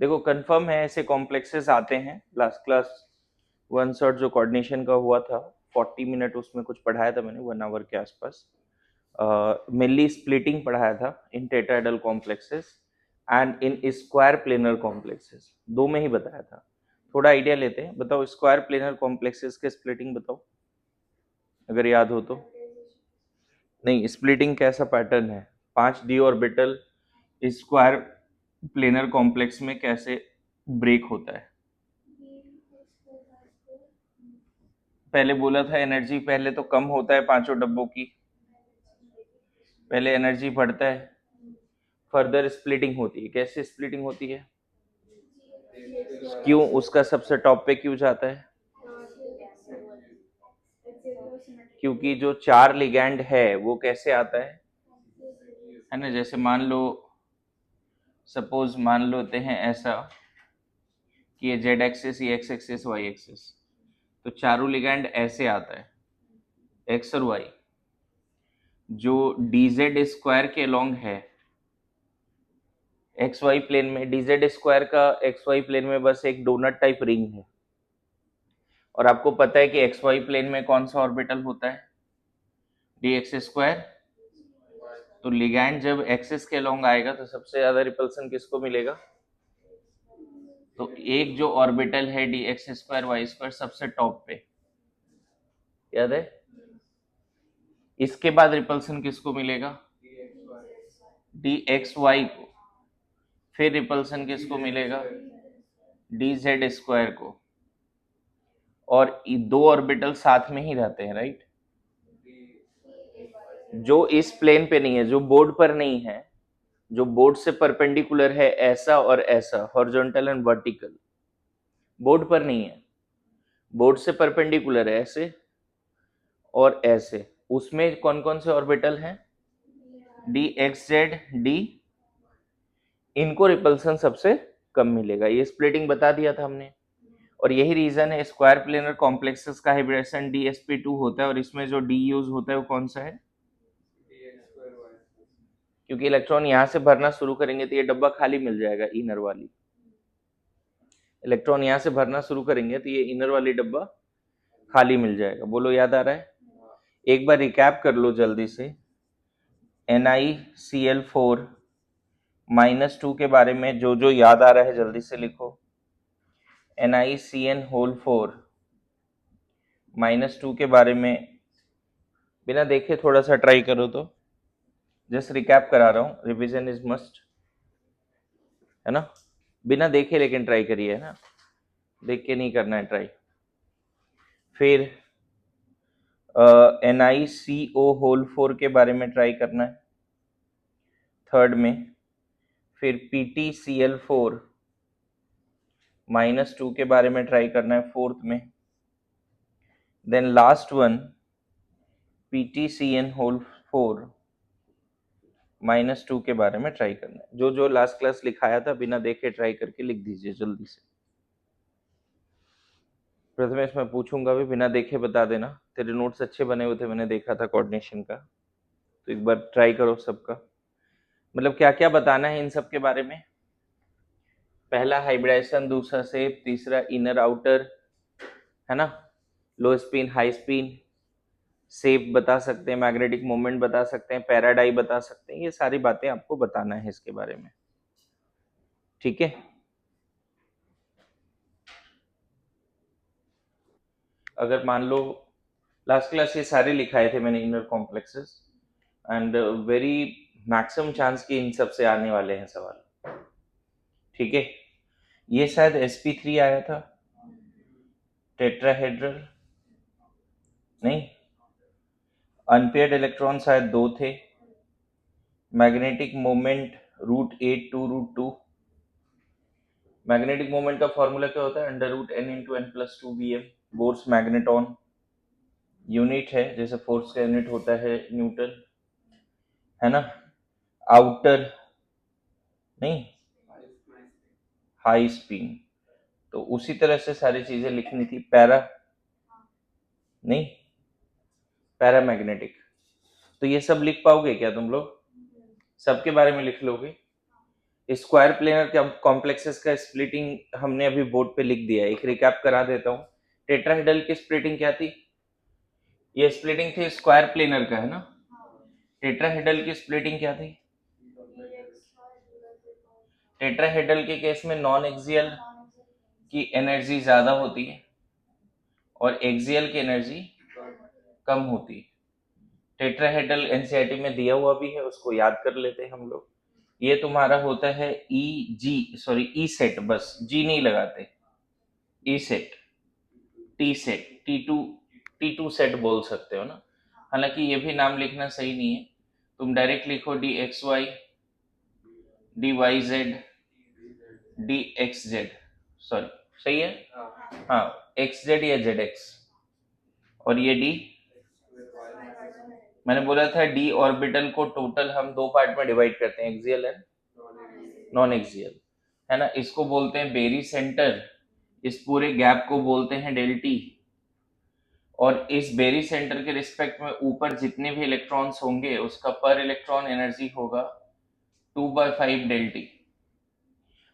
देखो कंफर्म है ऐसे कॉम्प्लेक्सेस आते हैं। लास्ट क्लास 1 शॉट जो कोऑर्डिनेशन का हुआ था 40 मिनट उसमें कुछ पढ़ाया था मैंने 1 आवर के आसपास। मेनली स्प्लिटिंग पढ़ाया था इन tetrahedral complexes and in square planar complexes, दो में ही बताया था। थोड़ा आइडिया लेते हैं। बताओ स्क्वायर प्लेनर कॉम्प्लेक्सेस के स्प्लिटिंग बताओ अगर याद हो तो। नहीं, स्प्लिटिंग कैसा पैटर्न है? 5d orbital square planar complex में कैसे ब्रेक होता है? पहले बोला था एनर्जी पहले तो कम होता है पांचों डब्बों की, पहले एनर्जी बढ़ता है, फर्दर स्प्लिटिंग होती है। कैसे स्प्लिटिंग होती है? क्यों उसका सबसे टॉप पे क्यों जाता है? क्योंकि जो 4 लिगैंड है वो कैसे आता है ना। जैसे मान लो, सपोज मान लेते हैं ऐसा कि ये जेड एक्सिस, ये एक्स एक्सिस, वाई एक्सिस, तो चारों लिगैंड ऐसे आता है एक्स और वाई। जो dz स्क्वायर के अलोंग है एक्स वाई प्लेन में, dz स्क्वायर का एक्स वाई प्लेन में बस एक डोनट टाइप रिंग है। और आपको पता है कि एक्स वाई प्लेन में कौन सा ऑर्बिटल होता है? dx square. तो लिगैंड जब एक्सिस के अलोंग आएगा तो सबसे ज्यादा रिपल्सन किसको मिलेगा? तो एक जो ऑर्बिटल है dx स्क्वायर वाई स्क्वायर सबसे टॉप पे, याद है? इसके बाद रिपल्सन किसको मिलेगा? dxy को। फिर रिपल्सन किसको मिलेगा? dz स्क्वायर को। और दो ऑर्बिटल साथ में ही रहते हैं, राइट? जो इस प्लेन पे नहीं है, जो बोर्ड पर नहीं है, जो बोर्ड से परपेंडिकुलर है, ऐसा और ऐसा, हॉरिजॉन्टल एंड वर्टिकल, बोर्ड पर नहीं है, बोर्ड से परपेंडिकुलर है ऐसे और ऐसे, उसमें कौन कौन से ऑर्बिटल हैं? डी एक्स जेड डी, इनको रिपल्सन सबसे कम मिलेगा। ये स्प्लिटिंग बता दिया था हमने। और यही रीजन है स्क्वायर प्लेनर कॉम्प्लेक्सेस का हाइब्रिडेशन DsP2 होता है। और इसमें जो डी यूज होता है वो कौन सा है? क्योंकि इलेक्ट्रॉन यहां से भरना शुरू करेंगे तो ये डब्बा खाली मिल जाएगा, इनर वाली। इलेक्ट्रॉन यहां से भरना शुरू करेंगे तो ये इनर वाली डब्बा खाली मिल जाएगा। बोलो याद आ रहा है? एक बार रिकैप कर लो जल्दी से। NiCl4 -2 के बारे में जो जो याद आ रहा है जल्दी से लिखो। NiCN4 -2 के बारे में बिना देखे थोड़ा सा ट्राई करो तो। जस्ट रिकैप करा रहा हूँ, रिवीजन इज मस्ट, है ना? बिना देखे लेकिन ट्राई करिए, है ना? देख के नहीं करना है ट्राई। फिर NiCO4 के बारे में ट्राई करना है थर्ड में। फिर PtCl4 -2 के बारे में ट्राई करना है फोर्थ में। देन लास्ट वन PtCN4 -2 के बारे में ट्राई करना है। जो जो लास्ट क्लास लिखाया था बिना देखे ट्राई करके लिख दीजिए जल्दी से। प्रथमेश मैं पूछूंगा भी, बिना देखे बता देना। तेरे नोट्स अच्छे बने हुए थे, मैंने देखा था कोऑर्डिनेशन का, तो एक बार ट्राई करो सबका। मतलब क्या क्या बताना है इन सब के बारे में? पहला हाइब्रिडाइजेशन, दूसरा शेप, तीसरा इनर आउटर, है ना? लो स्पिन हाई स्पिन, शेप बता सकते हैं, मैग्नेटिक मोमेंट बता सकते हैं, पैराडाई बता सकते हैं। ये सारी बातें आपको बताना है इसके बारे में, ठीक है? अगर मान लो लास्ट क्लास ये सारे लिखाए थे मैंने inner complexes, and very maximum chance कि इन सब से आने वाले हैं सवाल, ठीक है? ये शायद sp3 आया था, टेट्राहेड्रल नहीं, अनपेयर्ड इलेक्ट्रॉन शायद 2 थे, मैग्नेटिक मोमेंट √8 √2। मैग्नेटिक मोमेंट का फॉर्मूला क्या होता है? √n×n+2 Vm, bourse magneton unit है, जैसे फोर्स का यूनिट होता है न्यूटन, है ना? आउटर नहीं, हाई स्पिन, तो उसी तरह से सारी चीजें लिखनी थी। पैरा नहीं, पैरामैग्नेटिक। तो ये सब लिख पाओगे क्या तुम लोग? सबके बारे में लिख लोगे? स्क्वायर प्लेनर कॉम्प्लेक्सेस का स्प्लिटिंग हमने अभी बोर्ड पे लिख दिया है, एक रिकैप करा देता हूँ। टेट्राहेड्रल की स्प्लिटिंग क्या थी? ये स्प्लिटिंग थी स्क्वायर प्लेनर का, है ना। टेट्राहेड्रल की स्प्लिटिंग क्या थी? टेट्राहेड्रल के केस में नॉन एक्सियल की एनर्जी ज्यादा होती है और एक्सियल की एनर्जी कम होती है। टेट्राहेड्रल एनसीईआरटी में दिया हुआ भी है, उसको याद कर लेते हैं हम लोग। ये तुम्हारा होता है ई सेट, बस जी नहीं लगाते, E set, T set, T two set बोल सकते हो ना। हालांकि ये भी नाम लिखना सही नहीं है, तुम डायरेक्ट लिखो D X Y, D Y Z, D X Z, sorry सही है, हाँ, एक्स जेड या जेड एक्स, और ये डी, मैंने बोला था डी ऑर्बिटल को टोटल हम दो पार्ट में डिवाइड करते हैं, एक्सियल एंड नॉन एक्सियल, है ना। इसको बोलते हैं बेरी सेंटर, इस पूरे गैप को बोलते हैं डेल्टी, और इस बेरी सेंटर के रिस्पेक्ट में ऊपर जितने भी इलेक्ट्रॉन्स होंगे उसका पर इलेक्ट्रॉन एनर्जी होगा 2/5 डेल्टी,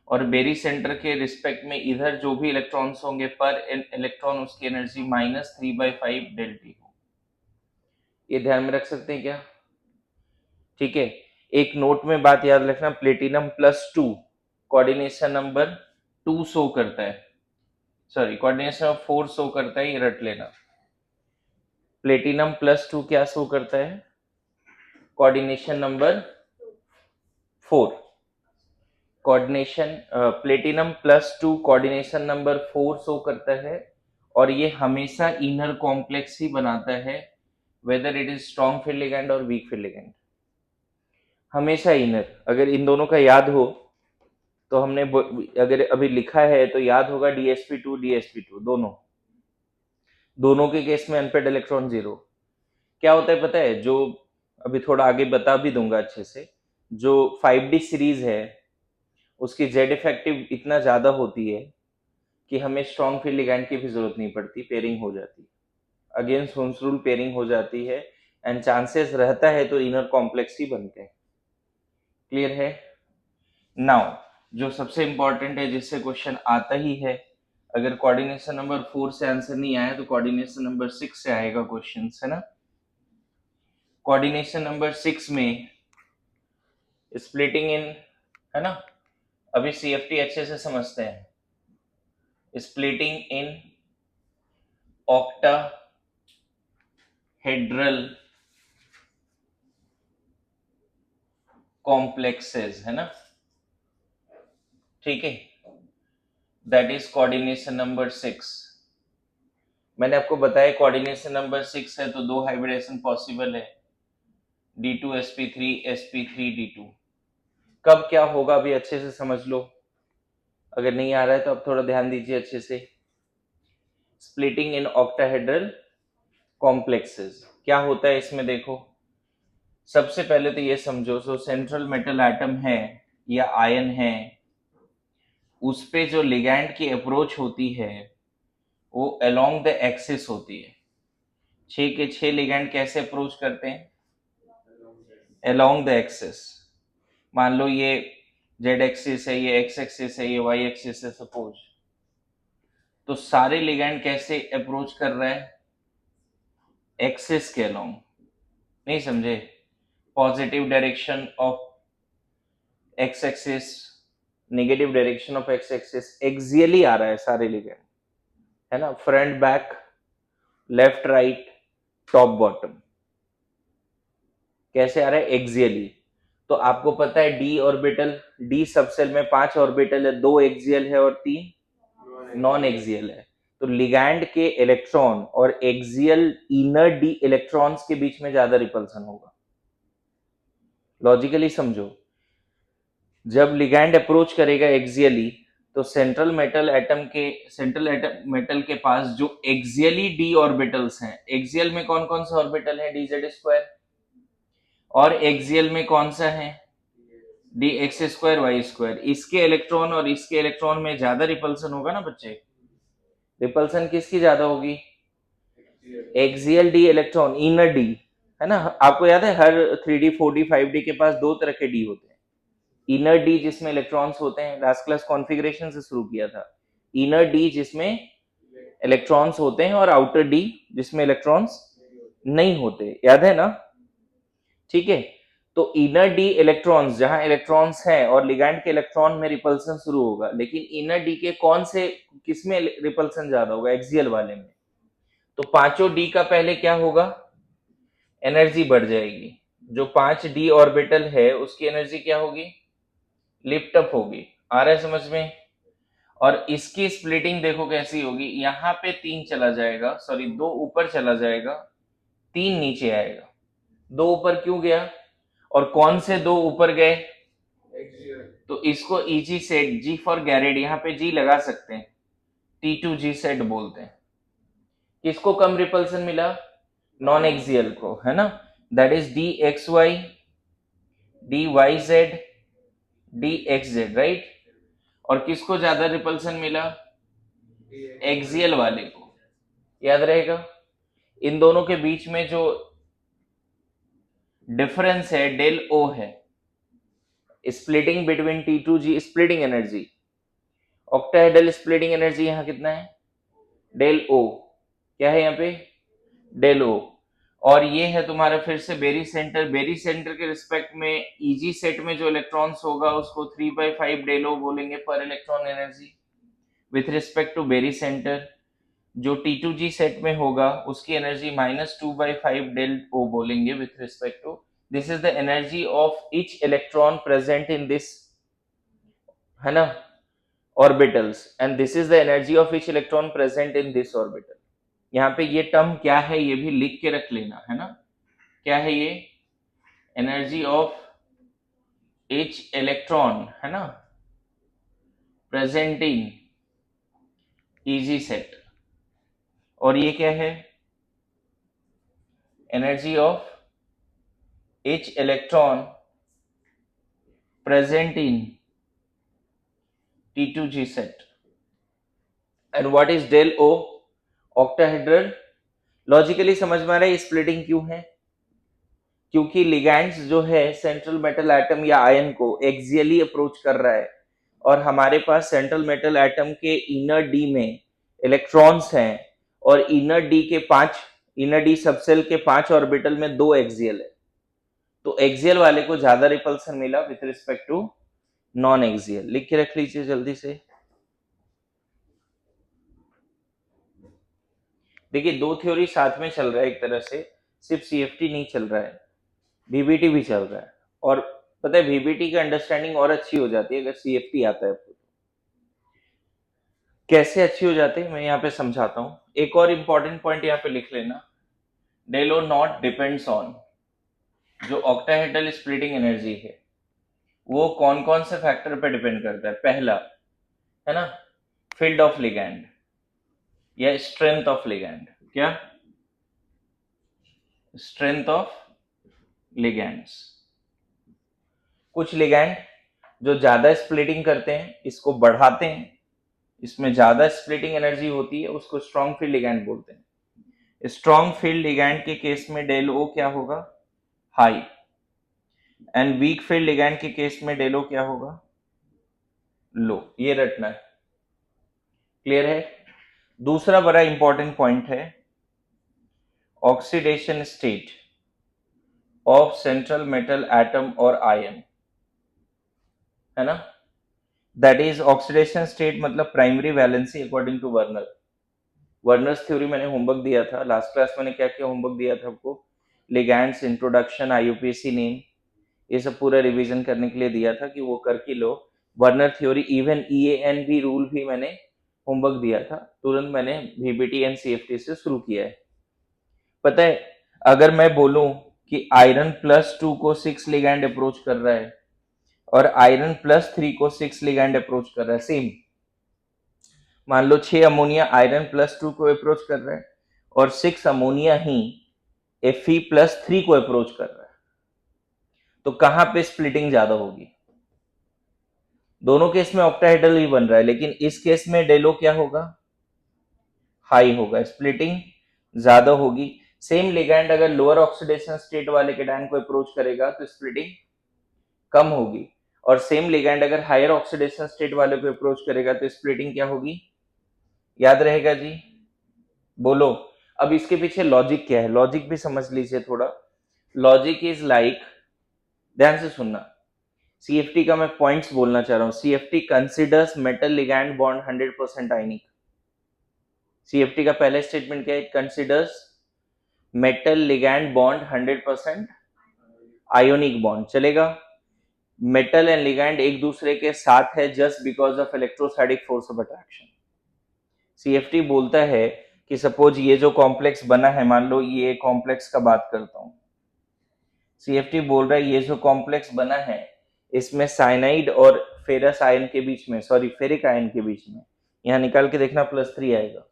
और बेरी सेंटर के रिस्पेक्ट में इधर जो भी इलेक्ट्रॉन्स होंगे पर इलेक्ट्रॉन उसकी एनर्जी -3/5 डेल्टी हो। ये ध्यान में रख सकते हैं क्या? ठीक है, एक नोट में बात याद रखना, प्लेटिनम +2 कोऑर्डिनेशन नंबर 2 शो करता है, सॉरी कोऑर्डिनेशन नंबर 4 शो करता है, ये रट लेना। प्लेटिनम +2 क्या शो करता है? Coordination number 4, coordination platinum +2 coordination number 4 show करता है, और ये हमेशा इनर कॉम्प्लेक्स ही बनाता है, whether it is strong field ligand और वीक फील्ड लिगैंड, हमेशा इनर। अगर इन दोनों का याद हो तो हमने अगर अभी लिखा है तो याद होगा DsP2 DsP2, दोनों के केस में अनपेड इलेक्ट्रॉन 0। क्या होता है पता है? जो अभी थोड़ा आगे बता भी दूंगा अच्छे से, जो 5D सीरीज है उसकी जेड इफेक्टिव इतना ज्यादा होती है कि हमें स्ट्रॉन्ग फील्ड लिगैंड की भी जरूरत नहीं पड़ती, पेयरिंग हो जाती है, अगेंस्ट हुन्स रूल पेयरिंग हो जाती है, एंड चांसेस रहता है तो इनर कॉम्प्लेक्स ही बनते हैं। क्लियर है? नाउ जो सबसे इंपॉर्टेंट है, जिससे क्वेश्चन आता ही है, अगर कोऑर्डिनेशन नंबर 4 से आंसर नहीं आया तो कोऑर्डिनेशन नंबर 6 से आएगा क्वेश्चन, है ना। कोऑर्डिनेशन नंबर 6 में स्प्लिटिंग इन, है ना, अभी CFT अच्छे से समझते हैं। स्प्लिटिंग इन ऑक्टाहेड्रल कॉम्प्लेक्सेस, है ना, ठीक है, दैट इज कोऑर्डिनेशन नंबर 6। मैंने आपको बताया कोऑर्डिनेशन नंबर 6 है तो दो हाइब्रिडेशन पॉसिबल है, D2sp3 sp3d2। कब क्या होगा अभी अच्छे से समझ लो, अगर नहीं आ रहा है तो अब थोड़ा ध्यान दीजिए अच्छे से। स्प्लिटिंग इन ऑक्टाहेड्रल कॉम्प्लेक्सेस क्या होता है इसमें, देखो सबसे पहले तो ये समझो, जो सेंट्रल मेटल एटम है या आयन है, उस पे जो लिगैंड की अप्रोच होती है वो अलोंग द एक्सिस होती है। 6 के 6 लिगैंड कैसे अप्रोच करते हैं? Along the axis. मान लो ये जेड एक्सिस है, ये एक्स एक्सिस है, ये वाई एक्सिस है सपोज, तो सारे लिगैंड कैसे अप्रोच कर रहा है? एक्सिस के अलोंग। नहीं समझे? Positive direction of X axis, negative direction of X axis, axially आ रहा है सारे लिगैंड, है ना, front back, left right, top bottom, कैसे आ रहा है? एक्सियली। तो आपको पता है डी ऑर्बिटल, डी सबसेल में 5 ऑर्बिटल है, 2 एक्सियल है और 3 नॉन एक्सियल है। तो लिगैंड के इलेक्ट्रॉन और एक्सियल इनर डी इलेक्ट्रॉन्स के बीच में ज्यादा रिपल्सन होगा। लॉजिकली समझो, जब लिगैंड अप्रोच करेगा एक्सियली तो सेंट्रल मेटल के पास जो एक्सियली डी ऑर्बिटल्स हैं, एक्सियल में कौन कौन सा ऑर्बिटल है? dz2, और एक्सियल में कौन सा है? dx2y2। इसके इलेक्ट्रॉन और इसके इलेक्ट्रॉन में ज्यादा रिपल्सन होगा ना बच्चे। रिपल्सन किसकी ज्यादा होगी? Axial D electron, inner D, है ना। आपको याद है हर 3D 4D 5D के पास दो तरह के डी होते हैं, इनर डी जिसमें इलेक्ट्रॉन्स होते हैं, लास्ट क्लास कॉन्फ़िगरेशन से शुरू किया था, इनर डी जिसमें इलेक्ट्रॉन्स होते हैं और आउटर डी जिसमें इलेक्ट्रॉन्स नहीं होते, याद है ना? ठीक है, तो इनर डी इलेक्ट्रॉन्स, जहां इलेक्ट्रॉन्स हैं और लिगैंड के इलेक्ट्रॉन में रिपल्सन शुरू होगा, लेकिन इनर डी के कौन से, किसमें रिपल्सन ज्यादा होगा? एक्सियल वाले में। तो पांचों डी का पहले क्या होगा? एनर्जी बढ़ जाएगी। जो 5d ऑर्बिटल है उसकी एनर्जी क्या होगी? लिफ्ट अप होगी। आ रहा है समझ में? और इसकी स्प्लिटिंग देखो कैसी होगी, यहां पे 3 चला जाएगा, सॉरी 2 ऊपर चला जाएगा, 3 नीचे आएगा। 2 ऊपर क्यों गया? और कौन से 2 ऊपर गए? तो इसको ईजी सेट, जी फॉर गैरेड, यहाँ पे जी लगा सकते हैं, T2G सेट बोलते हैं। किसको कम रिपल्सन मिला? नॉन एक्सियल को, है ना? That is dxy dyz dxz, right? और किसको ज्यादा रिपल्सन मिला? एक्सियल वाले को। याद रहेगा? इन दोनों के बीच में जो डिफरेंस है डेल ओ है, splitting between T2G, splitting energy, octahedral splitting energy यहाँ कितना है? Del O. क्या है यहाँ पे? Del O. और ये है तुम्हारा फिर से बेरी सेंटर। बेरी सेंटर के रिस्पेक्ट में ईजी सेट में जो इलेक्ट्रॉन्स होगा उसको 3/5 डेल ओ बोलेंगे पर electron energy with respect to barycentre. जो T2G सेट में होगा उसकी एनर्जी -2/5 डेल ओ बोलेंगे with respect to, this is the energy of each electron present in this, है ना, orbitals, and this is the energy of each electron present in this orbital. यहाँ पे ये term क्या है ये भी लिख के रख लेना, है ना? क्या है ये? एनर्जी ऑफ ईच इलेक्ट्रॉन, है ना, प्रेजेंटिंग ईजी सेट। और ये क्या है? Energy of each electron present in T2G set. And what is del O? Octahedral. Logically समझ में आ रहा है स्प्लिटिंग क्यों है? क्योंकि लिगैंड्स जो है सेंट्रल मेटल एटम या आयन को एक्सियली अप्रोच कर रहा है, और हमारे पास सेंट्रल मेटल एटम के इनर डी में इलेक्ट्रॉन्स हैं, और इनर डी सबसेल के 5 ऑर्बिटल में 2 एक्सियल है। तो एक्सियल वाले को ज्यादा रिपल्सन मिला with respect to non axial. लिख के रख लीजिए जल्दी से। देखिए, 2 थ्योरी साथ में चल रहा है, एक तरह से सिर्फ CFT नहीं चल रहा है, VBT भी चल रहा है। और पता है VBT की अंडरस्टैंडिंग और अच्छी हो जाती है अगर CFT आता है। कैसे अच्छी हो जाती है मैं यहाँ पे समझाता हूँ। एक और इंपॉर्टेंट पॉइंट यहाँ पे लिख लेना, del O not depends on, जो ऑक्टाहेड्रल स्प्लिटिंग एनर्जी है वो कौन कौन से फैक्टर पे डिपेंड करता है? पहला है ना, फील्ड ऑफ लिगैंड या स्ट्रेंथ ऑफ लिगैंड। क्या? Strength of ligands. कुछ लिगैंड जो ज्यादा स्प्लिटिंग करते हैं, इसको बढ़ाते हैं, इसमें ज्यादा स्प्लिटिंग एनर्जी होती है, उसको स्ट्रॉन्ग फील्ड लिगैंड बोलते हैं। स्ट्रॉन्ग फील्ड लिगैंड के केस में डेल ओ क्या होगा? High. And week field ligand के केस में डेल ओ क्या होगा? लो। ये रटना है। क्लियर है? दूसरा बड़ा इंपॉर्टेंट पॉइंट है oxidation state of central metal atom और आयन, है ना? दैट इज ऑक्सीडेशन स्टेट मतलब primary valency according to Werner. Werner's theory मैंने होमवर्क दिया था लास्ट क्लास। मैंने क्या क्या होमवर्क दिया था आपको? लिगैंड्स, इंट्रोडक्शन, IUPAC नेम, ये सब पूरा रिवीजन करने के लिए दिया था कि वो करके लो। Werner theory, even EANV rule भी मैंने होमवर्क दिया था। तुरंत मैंने VBT एंड CFT से शुरू किया है। पता है, अगर मैं बोलूं कि आयरन +2 को 6 लिगैंड अप्रोच कर रहा है और आयरन +3 को 6 लिगैंड अप्रोच कर रहा है, सेम, मान लो 6 अमोनिया आयरन +2 को अप्रोच कर रहा है और 6 अमोनिया ही Fe+3 को अप्रोच कर रहा है, तो कहां पे स्प्लिटिंग ज्यादा होगी? दोनों केस में ऑक्टाहेड्रल ही बन रहा है, लेकिन इस केस में डेलो क्या होगा? हाई होगा, स्प्लिटिंग ज्यादा होगी। सेम लिगैंड अगर लोअर ऑक्सीडेशन स्टेट वाले केटायन को अप्रोच करेगा तो स्प्लिटिंग कम होगी। और सेम लिगैंड अगर हायर ऑक्सीडेशन स्टेट वाले को अप्रोच करेगा तो स्प्लिटिंग क्या होगी, याद रहेगा जी, बोलो। अब इसके पीछे लॉजिक क्या है, लॉजिक भी समझ लीजिए थोड़ा। लॉजिक इज लाइक, ध्यान से सुनना, सीएफटी का मैं पॉइंट्स बोलना चाह रहा हूं। CFT considers metal ligand bond 100% आयनिक। सीएफटी का पहला स्टेटमेंट क्या है, it considers metal ligand bond 100% ionic bond. चलेगा, मेटल एंड लिगैंड एक दूसरे के साथ है just because of electrostatic force of attraction. CFT बोलता है कि सपोज ये जो कॉम्प्लेक्स बना है, मान लो ये कॉम्प्लेक्स का बात करता हूं, सीएफटी बोल रहा है ये जो कॉम्प्लेक्स बना है इसमें साइनाइड और फेरस आयन के बीच में, सॉरी फेरिक आयन के बीच में, यहां निकाल के देखना +3 आएगा,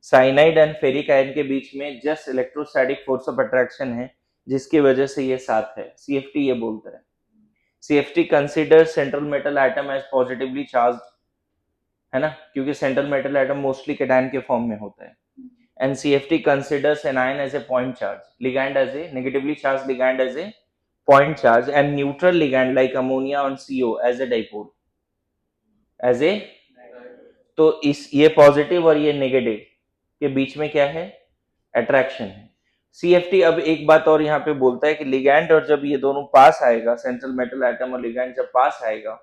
साइनाइड एंड फेरिक आयन के बीच में just electrostatic force of attraction है जिसकी वजह से ये साथ है। सीएफटी ये बोलता है। CFT consider central metal atom as positively charged, है ना, क्योंकि central metal atom mostly cation के फॉर्म में होता है। And CFT considers anion as a point charge, ligand as a negatively charge ligand as a point charge, and neutral ligand like ammonia on CO as a dipole, as a, तो इस ये positive और ये negative के बीच में क्या है, अट्रैक्शन है। सीएफटी अब एक बात और यहाँ पे बोलता है कि लिगैंड और जब ये दोनों पास आएगा, सेंट्रल मेटल एटम और लिगैंड जब पास आएगा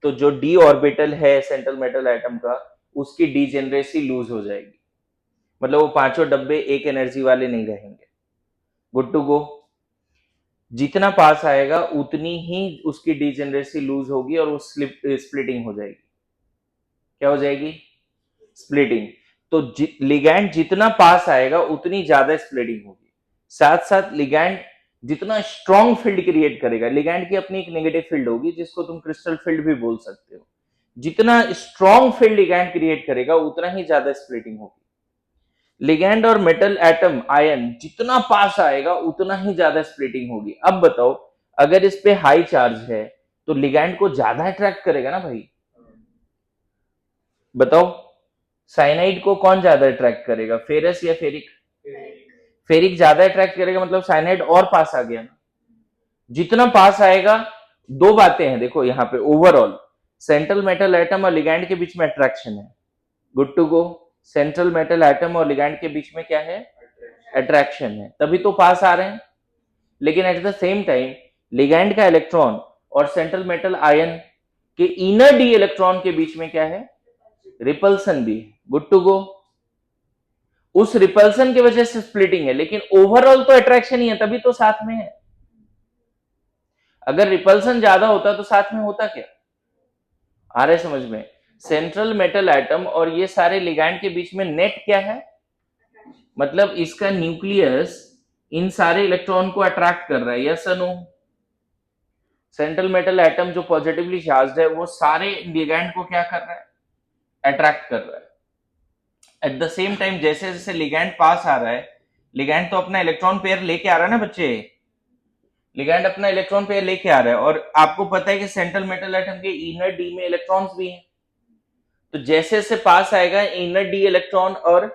तो जो डी ऑर्बिटल है सेंट्रल मेटल एटम का उसकी डीजेनरेसी लूज हो जाएगी, मतलब वो पांचों डब्बे एक एनर्जी वाले नहीं रहेंगे। Good to go. जितना पास आएगा उतनी ही उसकी डीजेनरेसी लूज होगी और वो स्प्लिटिंग हो जाएगी। क्या हो जाएगी, स्प्लिटिंग। तो लिगैंड जितना पास आएगा उतनी ज्यादा स्प्लिटिंग होगी। साथ साथ लिगैंड जितना स्ट्रॉन्ग फील्ड क्रिएट करेगा, लिगैंड की अपनी एक नेगेटिव फील्ड होगी जिसको तुम क्रिस्टल फील्ड भी बोल सकते हो, जितना स्ट्रॉन्ग फील्ड लिगैंड क्रिएट करेगा उतना ही ज्यादा स्प्लिटिंग होगी। लिगैंड और मेटल एटम आयन जितना पास आएगा उतना ही ज्यादा स्प्लिटिंग होगी। अब बताओ, अगर इस पे हाई चार्ज है तो लिगैंड को ज्यादा अट्रैक्ट करेगा ना भाई, बताओ साइनाइड को कौन ज्यादा अट्रैक्ट करेगा, फेरस या फेरिक? फेरिक ज्यादा अट्रैक्ट करेगा, मतलब साइनाइड और पास आ गया ना। जितना पास आएगा, दो बातें हैं देखो यहाँ पे, ओवरऑल सेंट्रल मेटल एटम और लिगैंड के बीच में अट्रैक्शन है। Good to go. Central metal atom और लिगैंड के बीच में क्या है, अट्रैक्शन है, तभी तो पास आ रहे हैं। लेकिन at the same time ligand का इलेक्ट्रॉन और सेंट्रल मेटल आयन के इनर डी इलेक्ट्रॉन के बीच में क्या है, रिपल्सन भी। Good to go. उस रिपल्सन की वजह से स्प्लिटिंग है, लेकिन ओवरऑल तो अट्रैक्शन ही है, तभी तो साथ में है। अगर रिपल्सन ज्यादा होता तो साथ में होता क्या, आ रहे समझ में? सेंट्रल मेटल एटम और ये सारे लिगैंड के बीच में नेट क्या है, मतलब इसका न्यूक्लियस इन सारे इलेक्ट्रॉन को अट्रैक्ट कर रहा है, yes no? Central metal atom जो पॉजिटिवली चार्ज्ड है वो सारे लिगैंड को क्या कर रहा है, अट्रैक्ट कर रहा है। एट द सेम टाइम जैसे जैसे लिगैंड पास आ रहा है, लिगैंड तो अपना इलेक्ट्रॉन पेयर लेके आ रहा है ना बच्चे, लिगैंड अपना इलेक्ट्रॉन पेयर लेके आ रहा है, और आपको पता है कि सेंट्रल मेटल एटम के इनर डी में इलेक्ट्रॉन्स भी हैं। तो जैसे जैसे पास आएगा इनर डी इलेक्ट्रॉन और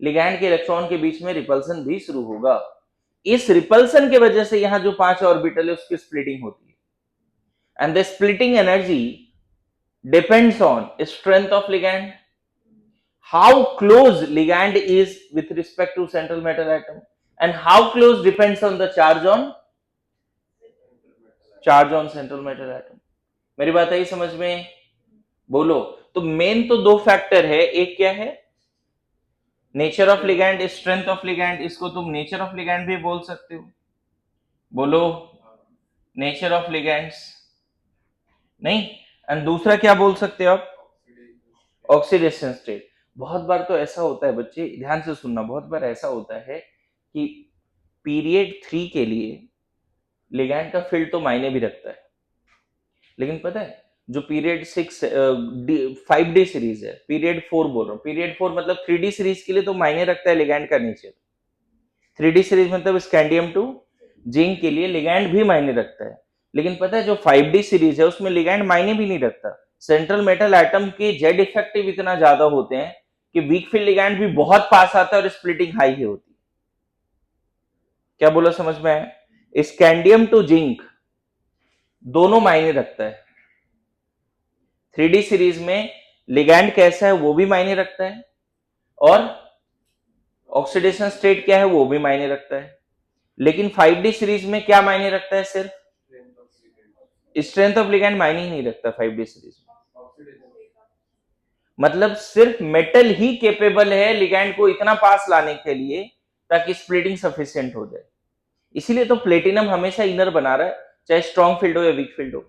लिगैंड के इलेक्ट्रॉन के बीच में रिपल्सन भी शुरू होगा। इस रिपल्सन की वजह से यहां जो 5 ऑर्बिटल है उसकी स्प्लिटिंग होती है। And the splitting energy depends on strength of ligand, how close ligand is with respect to central metal atom, and how close depends on the charge on central metal atom। मेरी बात आई समझ में, बोलो। तो main तो दो factor है, एक क्या है, nature of ligand, strength of ligand, इसको तुम नेचर ऑफ लिगैंड भी बोल सकते हो, बोलो नेचर ऑफ लिगैंड्स, नहीं, एंड दूसरा क्या बोल सकते हो आप, ऑक्सीडेशन स्टेट। बहुत बार तो ऐसा होता है बच्चे, ध्यान से सुनना, बहुत बार ऐसा होता है कि पीरियड 3 के लिए लिगैंड का फील्ड तो मायने भी रखता है, लेकिन पता है जो पीरियड 6 5D सीरीज है, पीरियड 4 बोल रहा हूँ, पीरियड 4 मतलब 3D सीरीज के लिए तो मायने रखता है लिगैंड का नेचर। 3D सीरीज मतलब स्कैंडियम टू जिंक के लिए लिगैंड भी मायने रखता है, लेकिन पता है जो 5D सीरीज है उसमें लिगैंड मायने भी नहीं रखता। सेंट्रल मेटल एटम के जेड इफेक्टिव इतना ज्यादा होते हैं कि वीक फील्ड लिगैंड भी बहुत पास आता है और स्प्लिटिंग हाई ही होती है। क्या बोला समझ में है? स्कैंडियम टू जिंक दोनों मायने रखता है। 3D सीरीज में लिगैंड कैसा है वो भी मायने रखता है, और ऑक्सीडेशन स्टेट क्या है वो भी मायने रखता है। लेकिन 5D सीरीज में क्या मायने रखता है? सिर्फ स्ट्रेंथ ऑफ लिगैंड मायने ही नहीं रखता 5D सीरीज में। मतलब सिर्फ मेटल ही कैपेबल है लिगैंड को इतना पास लाने के लिए ताकि स्प्लिटिंग सफिशिएंट हो जाए। इसीलिए तो प्लेटिनम हमेशा इनर बना रहा है, चाहे स्ट्रॉन्ग फील्ड हो या वीक फील्ड हो।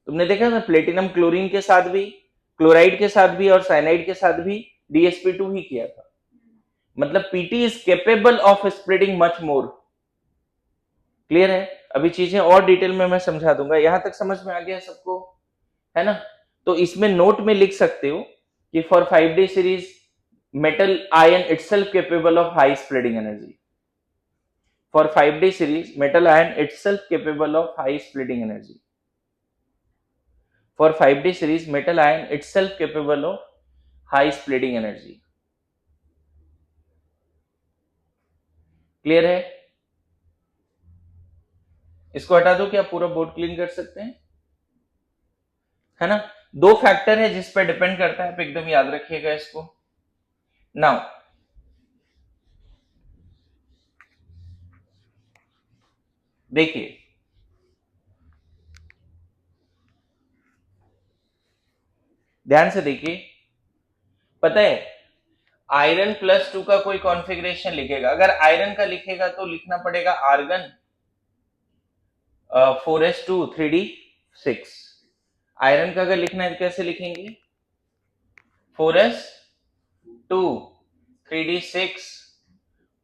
तुमने देखा ना, प्लेटिनम क्लोरीन के साथ भी, क्लोराइड के साथ भी और साइनाइड के साथ भी DsP2 ही किया था। मतलब PT is capable of splitting much more. Clear है? अभी चीजें और डिटेल में मैं समझा दूंगा। यहां तक समझ में आ गया सबको, है ना? तो इसमें नोट में लिख सकते हो कि for 5D series metal ion itself capable of high spreading energy. For 5D series metal ion itself capable of high spreading energy. For 5D series metal ion itself capable of high spreading energy. Clear है? इसको हटा दो, क्या पूरा board clean कर सकते हैं? है ना? दो फैक्टर है जिस पर डिपेंड करता है, आप एकदम याद रखिएगा इसको। नाउ देखिए, ध्यान से देखिए, पता है आयरन +2 का कोई कॉन्फ़िगरेशन लिखेगा, अगर आयरन का लिखेगा तो लिखना पड़ेगा आर्गन 4s2 3d6। आयरन का अगर लिखना है तो कैसे लिखेंगे? 4s2 3d6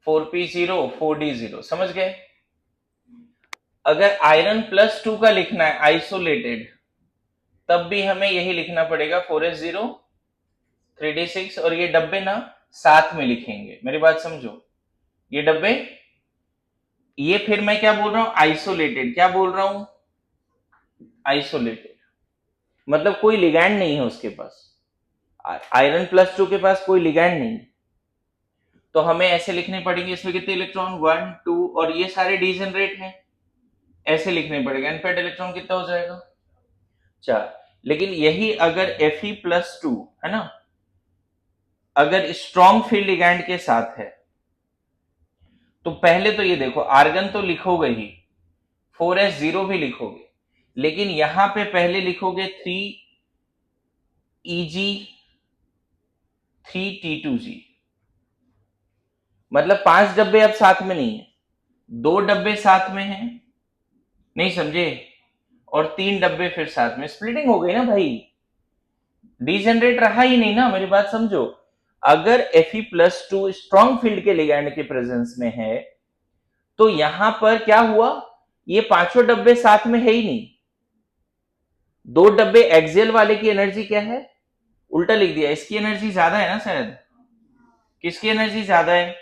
4p0 4d0। समझ गए? अगर आयरन +2 का लिखना है आइसोलेटेड, तब भी हमें यही लिखना पड़ेगा 4s0 3d6, और ये डब्बे ना साथ में लिखेंगे। मेरी बात समझो, ये डब्बे, ये फिर मैं क्या बोल रहा हूं? आइसोलेटेड। क्या बोल रहा हूं? आइसोलेटेड। मतलब कोई लिगैंड नहीं है उसके पास। आयरन +2 के पास कोई लिगैंड नहीं, तो हमें ऐसे लिखने पड़ेंगे। इसमें कितने इलेक्ट्रॉन? 1 2, और ये सारे डीजेनरेट हैं, ऐसे लिखने पड़ेगा। अनपेड इलेक्ट्रॉन कितना हो जाएगा? 4। लेकिन यही अगर Fe+2 है ना, अगर स्ट्रॉन्ग फील्ड लिगैंड के साथ है, तो पहले तो ये देखो, आर्गन तो लिखोगे ही, 4s0 भी लिखोगे, लेकिन यहां पे पहले लिखोगे 3Eg 3T2G। मतलब 5 डब्बे अब साथ में नहीं है, 2 डब्बे साथ में हैं, नहीं समझे? और 3 डब्बे फिर साथ में। स्प्लिटिंग हो गई ना भाई, डीजेनरेट रहा ही नहीं ना। मेरी बात समझो, अगर Fe+2 स्ट्रॉन्ग फील्ड के लिगैंड के प्रेजेंस में है, तो यहां पर क्या हुआ? ये पांचों डब्बे साथ में है ही नहीं। 2 डब्बे एक्सियल वाले की एनर्जी क्या है? उल्टा लिख दिया, इसकी एनर्जी ज्यादा है ना शायद। किसकी एनर्जी ज्यादा है?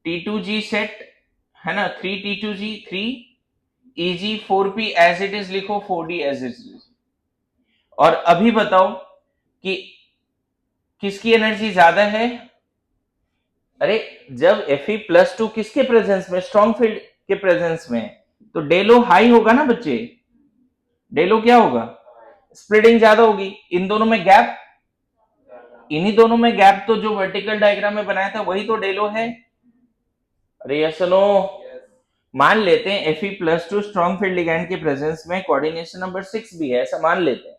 T2G सेट, है ना? 3T2G 3 Eg 4p as it is लिखो, 4d एज इट इज। और अभी बताओ कि किसकी एनर्जी ज्यादा है? अरे जब Fe+2 किसके प्रेजेंस में? स्ट्रॉन्ग फील्ड के प्रेजेंस में, तो डेलो हाई होगा ना बच्चे। डेलो क्या होगा? स्प्लिटिंग ज्यादा होगी। इन दोनों में गैप, इन्हीं दोनों में गैप, तो जो वर्टिकल डायग्राम में बनाया था वही तो डेलो है। अरे यस नो, मान लेते हैं Fe+2 स्ट्रॉन्ग फील्ड लिगैंड के प्रेजेंस में कोऑर्डिनेशन नंबर 6 भी है, ऐसा मान लेते हैं।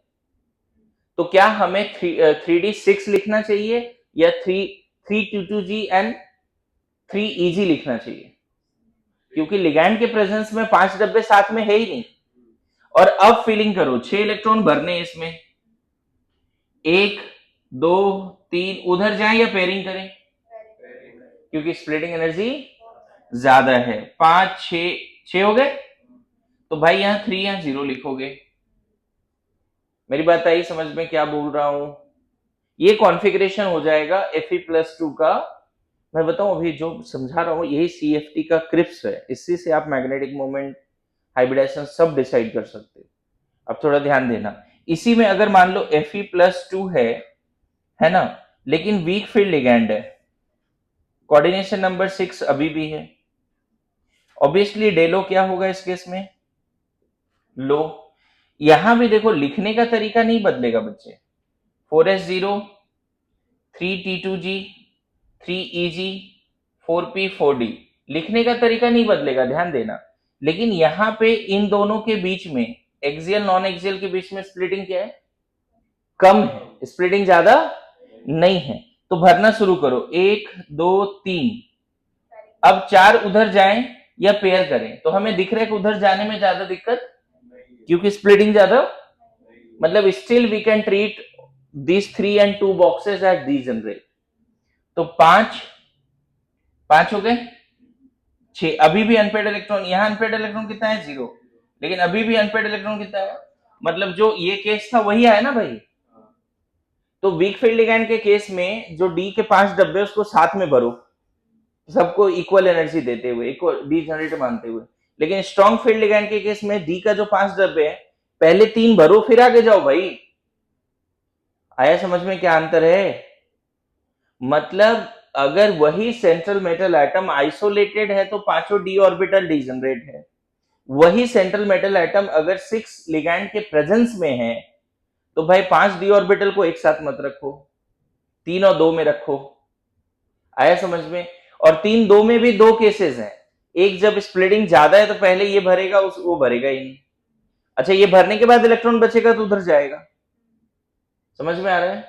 तो क्या हमें 3d6 लिखना चाहिए या 3T2G एंड 3Eg लिखना चाहिए? क्योंकि लिगैंड के प्रेजेंस में 5 डब्बे साथ में है ही नहीं। और अब फीलिंग करो, 6 इलेक्ट्रॉन भरने इसमें, 1 2 3, उधर जाएं या पेयरिंग करें? क्योंकि स्प्लिटिंग एनर्जी ज्यादा है। 5 6 हो गए, तो भाई यहां 3 यहां 0 लिखोगे। मेरी बात आई समझ में क्या बोल रहा हूं? ये कॉन्फ़िगरेशन हो जाएगा Fe+2 का। मैं बताऊं, अभी जो समझा रहा हूं यही CFT का क्रिप्स है, इसी से आप मैग्नेटिक मोमेंट, हाइब्रिडाइजेशन सब डिसाइड कर सकते हो। अब थोड़ा ध्यान देना, इसी में अगर मान लो Fe+2 है ना, लेकिन वीक फील्ड लिगैंड है, कोऑर्डिनेशन नंबर 6 अभी भी है, ऑब्वियसली डेलो क्या होगा इस केस में? लो। यहां भी देखो लिखने का तरीका नहीं बदलेगा बच्चे। 4s0, 3t2g, 3eg, 4p, 4d, लिखने का तरीका नहीं बदलेगा, ध्यान देना। लेकिन यहां पे इन दोनों के बीच में, एक्सियल नॉन एक्सियल के बीच में स्प्लिटिंग क्या है? कम है, स्प्लिटिंग ज्यादा नहीं है। तो भरना शुरू करो, 1 2 3। अब 4 उधर जाएं या पेयर करें, तो हमें दिख रहा है कि उधर जाने में ज्यादा दिक्कत, क्योंकि स्प्लिटिंग ज्यादा, मतलब still we can treat these 3 and 2 boxes as degenerate। तो 5 हो गए, 6। अभी भी अनपेड इलेक्ट्रॉन, यहां अनपेड इलेक्ट्रॉन कितना है? 0। लेकिन अभी भी अनपेड इलेक्ट्रॉन कितना है? मतलब जो ये केस था वही आया ना भाई। तो वीक फील्ड लिगैंड के केस में जो डी के 5 डब्बे उसको साथ में भरो, सबको इक्वल एनर्जी देते हुए, इक्वल डीजेनरेट मानते हुए। लेकिन स्ट्रॉन्ग फील्ड लिगैंड के केस में डी का जो 5 डब्बे है, पहले 3 भरो फिर आगे जाओ भाई। आया समझ में क्या अंतर है? मतलब अगर वही सेंट्रल मेटल एटम आइसोलेटेड है तो पांचों डी ऑर्बिटल डीजेनरेट है। वही सेंट्रल मेटल एटम अगर 6 लिगैंड के प्रेजेंस में है तो भाई 5 डी ऑर्बिटल को एक साथ मत रखो, 3 और 2 में रखो। आया समझ में? और 3 2 में भी 2 केसेस हैं। एक जब स्प्लिटिंग ज्यादा है तो पहले ये भरेगा, वो भरेगा ही नहीं। अच्छा, ये भरने के बाद इलेक्ट्रॉन बचेगा तो उधर जाएगा। समझ में आ रहा है?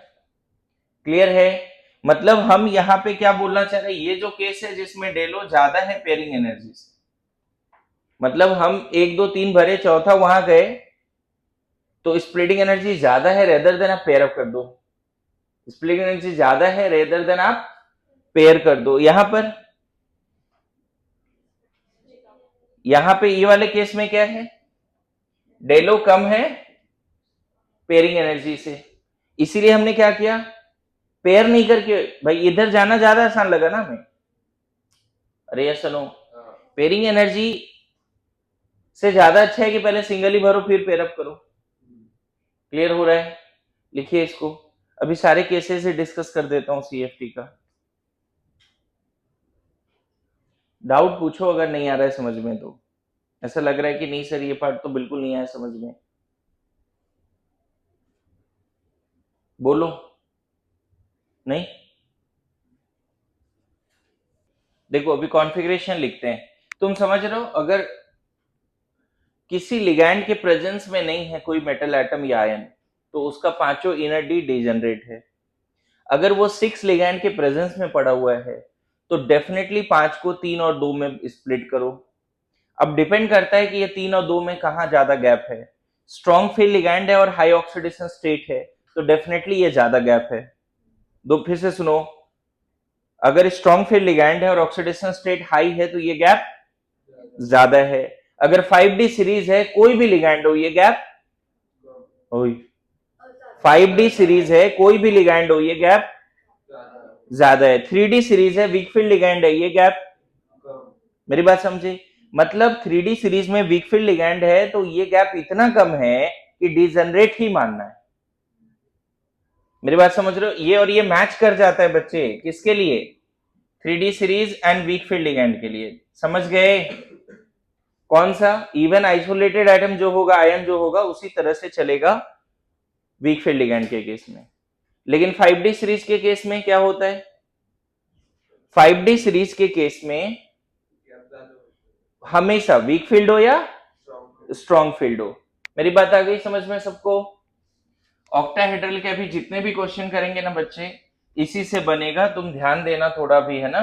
क्लियर है? मतलब हम यहाँ पे क्या बोलना चाह रहे हैं, ये जो केस है जिसमें डेलो ज्यादा है पेयरिंग एनर्जी से, मतलब हम 1 2 3 भरे, चौथा वहां गए तो स्प्लिटिंग एनर्जी ज्यादा है, रेदर देन आप पेयर अप कर दो। स्प्लिटिंग एनर्जी ज्यादा है, रेदर देन आप पेयर कर दो। यहां पे ये वाले केस में क्या है? डेलो कम है पेयरिंग एनर्जी से, इसीलिए हमने क्या किया, पेयर नहीं करके, भाई इधर जाना ज्यादा आसान लगा ना हमें। अरे यस नो, पेयरिंग एनर्जी से ज्यादा अच्छा है कि पहले सिंगल ही भरो फिर पेयर अप करो। क्लियर हो रहा है? लिखिए इसको। अभी सारे केसेस से डिस्कस कर देता हूं सीएफटी का। डाउट पूछो अगर नहीं आ रहा है समझ में, तो ऐसा लग रहा है कि नहीं सर ये पार्ट तो बिल्कुल नहीं आया समझ में, बोलो। नहीं? देखो अभी कॉन्फ़िगरेशन लिखते हैं। तुम समझ रहे हो, अगर किसी लिगैंड के प्रेजेंस में नहीं है कोई मेटल एटम या आयन, तो उसका पांचों इनर डी डिजेनरेट है। अगर वो 6 लिगैंड के प्रेजेंस में पड़ा हुआ है तो डेफिनेटली 5 को 3 और 2 में स्प्लिट करो। अब डिपेंड करता है कि ये 3 और 2 में कहां ज्यादा गैप है। स्ट्रॉन्ग फील्ड लिगैंड है और हाई ऑक्सीडेशन स्टेट है तो डेफिनेटली ये ज्यादा गैप है। दो फिर से सुनो, अगर स्ट्रॉन्ग फील्ड लिगैंड है और ऑक्सीडेशन स्टेट हाई है तो ये गैप ज्यादा है। अगर 5D सीरीज है, कोई भी लिगैंड हो, ये गैप 5D सीरीज है, कोई भी लिगैंड हो, ये गैप ज्यादा है। 3D सीरीज है, वीक फील्ड लिगैंड है, ये गैप, मेरी बात समझे? मतलब 3D सीरीज में वीक फील्ड लिगैंड है तो ये गैप इतना कम है कि डिजेनरेट ही मानना है। मेरी बात समझ रहे हो? ये और ये मैच कर जाता है बच्चे, किसके लिए? 3D series and week field ligand के लिए। समझ गए? कौन सा? इवन आइसोलेटेड एटम जो होगा, आयन जो होगा, उसी तरह से चलेगा वीक फील्ड लिगैंड के केस में। लेकिन 5D सीरीज के केस में क्या होता है? 5D सीरीज के केस में हमेशा वीक फील्ड हो या स्ट्रॉन्ग फील्ड हो। मेरी बात आ गई समझ में सबको? ऑक्टाहेड्रल के अभी जितने भी क्वेश्चन करेंगे ना बच्चे, इसी से बनेगा, तुम ध्यान देना थोड़ा भी, है ना।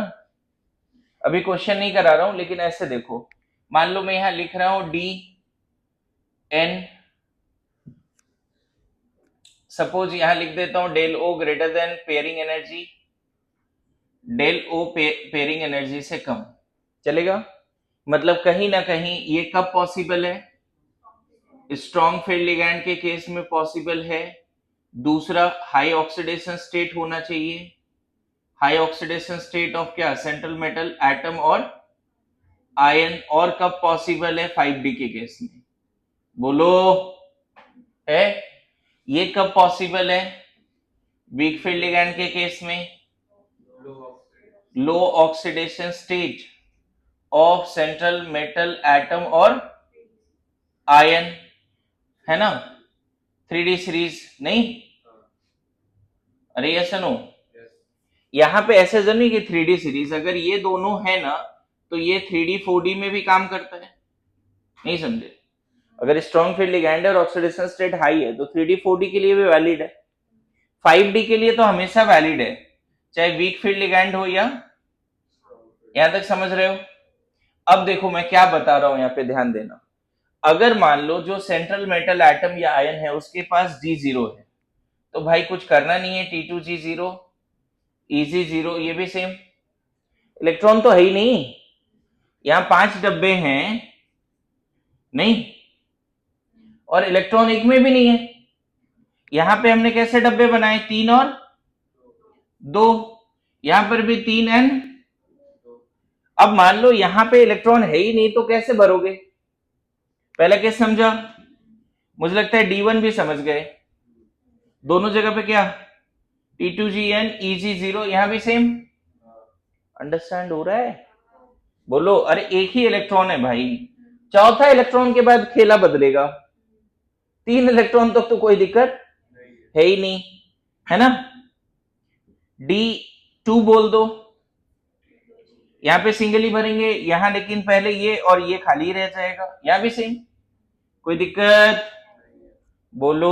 अभी क्वेश्चन नहीं करा रहा हूं, लेकिन ऐसे देखो, मान लो मैं यहां लिख रहा हूं डी एन, सपोज यहां लिख देता हूं del o greater than pairing energy, del o pairing energy से कम, चलेगा? मतलब कहीं ना कहीं ये कब पॉसिबल है? स्ट्रॉन्ग फील्ड लिगैंड के केस में पॉसिबल है। दूसरा, हाई ऑक्सीडेशन स्टेट होना चाहिए। हाई ऑक्सीडेशन स्टेट ऑफ क्या? सेंट्रल मेटल एटम और आयन। और कब पॉसिबल है? 5D के केस में। बोलो, है? ये कब पॉसिबल है? वीक फील्ड लिगैंड के केस में low oxidation state of central metal atom और आयन। है ना, 3D सीरीज नहीं, अरे यस नो, यहाँ पे ऐसे जो नहीं कि 3D सीरीज, अगर ये दोनों है ना तो ये 3D 4D में भी काम करता है, नहीं समझे? अगर स्ट्रॉन्ग फील्ड लिगैंड है और ऑक्सीडेशन स्टेट हाई है तो 3D 4D के लिए भी वैलिड है, 5D के लिए तो हमेशा वैलिड है, चाहे वीक फील्ड लिगैंड हो या, यहां तक समझ रहे हो? अब देखो मैं क्या बता रहा हूं, यहाँ पे ध्यान देना। अगर मान लो जो सेंट्रल मेटल एटम या आयन है उसके पास D0 है, तो भाई कुछ करना नहीं है, T2G0 EG0, ये भी सेम, इलेक्ट्रॉन तो है ही नहीं, यहाँ 5 डब्बे हैं नहीं, और इलेक्ट्रॉन एक में भी नहीं है। यहां पे हमने कैसे डब्बे बनाए, 3 और 2, यहां पर भी 3N। अब मान लो यहां पे इलेक्ट्रॉन है ही नहीं तो कैसे भरोगे? पहला केस समझा, मुझे लगता है D1 भी समझ गए, दोनों जगह पे क्या, T2GN EG0, यहां भी सेम, अंडरस्टैंड हो रहा है? बोलो, अरे एक ही इलेक्ट्रॉन है भाई, चौथा इलेक्ट्रॉन के बाद खेला बदलेगा, 3 इलेक्ट्रॉन तक तो कोई दिक्कत है ही नहीं, है ना? D2 बोल दो, यहाँ पे सिंगल ही भरेंगे, यहाँ लेकिन पहले ये और ये खाली रह जाएगा, यहाँ भी सेम, कोई दिक्कत? बोलो,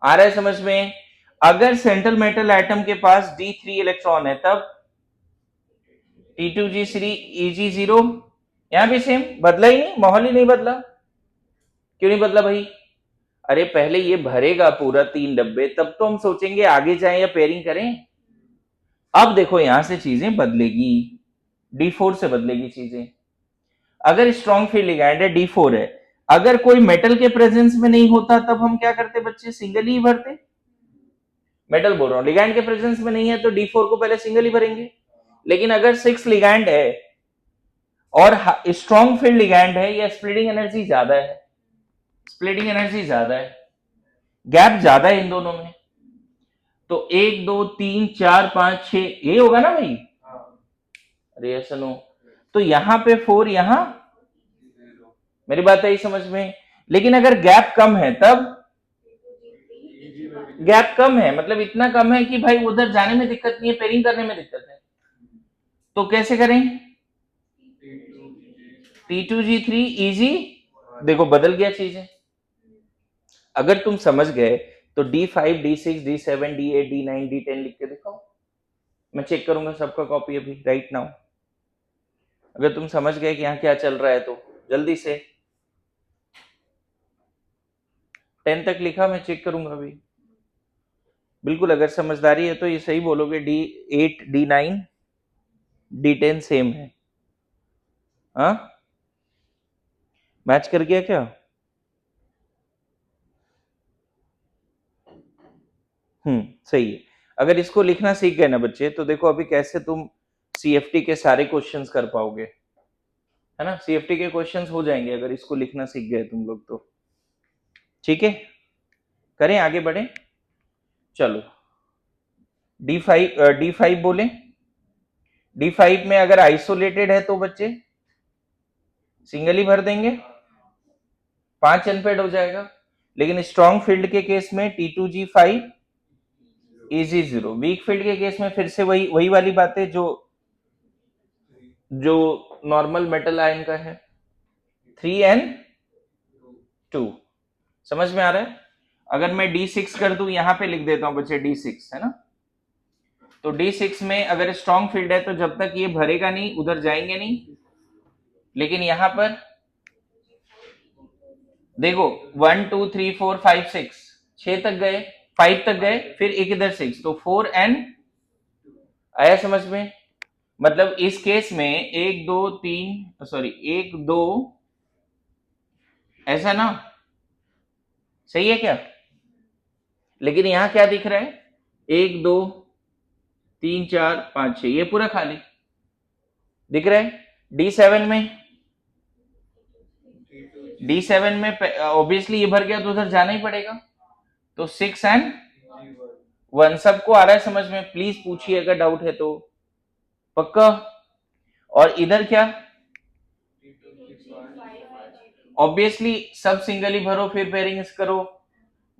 आ रहा है समझ में? अगर सेंट्रल मेटल एटम के पास D3 इलेक्ट्रॉन है तब T2G3 EG0, यहाँ भी सेम, बदला ही नहीं, माहौल ही नहीं बदला। क्यों नहीं बदला भाई? अरे पहले ये भरेगा पूरा 3 डब्बे, तब तो हम सोचेंगे आगे जाएं या पेयरिंग करें। अब देखो यहां से चीजें बदलेगी, D4 से बदलेगी चीजें। अगर स्ट्रॉन्ग फील्ड लिगैंड है, D4 है, अगर कोई मेटल के प्रेजेंस में नहीं होता तब हम क्या करते बच्चे, सिंगल ही भरते। मेटल बोल रहा हूं, लिगैंड के प्रेजेंस में नहीं है तो D4 को पहले सिंगल ही भरेंगे। लेकिन अगर 6 लिगैंड है और स्ट्रॉन्ग फील्ड लिगैंड है, या स्प्लिटिंग एनर्जी ज्यादा है, स्प्लिटिंग एनर्जी ज्यादा है, गैप ज्यादा है इन दोनों में, तो 1 2 3 4 5 6 ये होगा ना भाई, अरे ऐसा नो, तो यहां पे 4, यहां, मेरी बात आई समझ में? लेकिन अगर गैप कम है तब, गैप कम है मतलब इतना कम है कि भाई उधर जाने में दिक्कत नहीं है, पेयरिंग करने में दिक्कत है, तो कैसे करें? T2G3 EG, देखो बदल गया चीजें। अगर तुम समझ गए तो D5 D6 D7 D8 D9 D10 लिख के दिखाओ, मैं चेक करूंगा सबका कॉपी अभी राइट नाउ। अगर तुम समझ गए कि यहाँ क्या चल रहा है तो जल्दी से, 10 तक लिखा, मैं चेक करूंगा अभी। बिल्कुल, अगर समझदारी है तो ये सही बोलोगे, D8 D9 D10 सेम है, हाँ मैच कर गया क्या? सही है। अगर इसको लिखना सीख गए ना बच्चे तो देखो अभी कैसे तुम CFT के सारे क्वेश्चंस कर पाओगे, है ना? CFT के क्वेश्चंस हो जाएंगे अगर इसको लिखना सीख गए तुम लोग तो। ठीक है, करें आगे बढ़े, चलो D5 बोले, D5 में अगर आइसोलेटेड है तो बच्चे सिंगल ही भर देंगे, 5 अनपेड हो जाएगा। लेकिन स्ट्रॉन्ग फील्ड के केस में T2G5 EG0, वीक फील्ड के केस में फिर से वही वही वाली बातें जो जो नॉर्मल मेटल आयन का है, 3N2, समझ में आ रहा है? अगर मैं D6 कर दूं, यहां पे लिख देता हूं बच्चे D6, है ना? तो D6 में अगर स्ट्रॉन्ग फील्ड है तो जब तक ये भरेगा नहीं उधर जाएंगे नहीं, लेकिन यहां पर देखो 1 2 3 4 5 6, 6 तक गए, 5 तक गए, फिर एक इधर 6, तो 4N, आया समझ में? मतलब इस केस में 1 2 3 सॉरी 1 2, ऐसा ना, सही है क्या? लेकिन यहां क्या दिख रहा है, 1 2 3 4 5 6, ये पूरा खाली दिख रहा है। D7 में ऑब्वियसली ये भर गया तो उधर जाना ही पड़ेगा, तो 6N1, सबको आ रहा है समझ में? प्लीज पूछिए अगर डाउट है तो, पक्का? और इधर क्या, ऑब्वियसली सब सिंगल ही भरो, फिर पेयरिंग्स करो।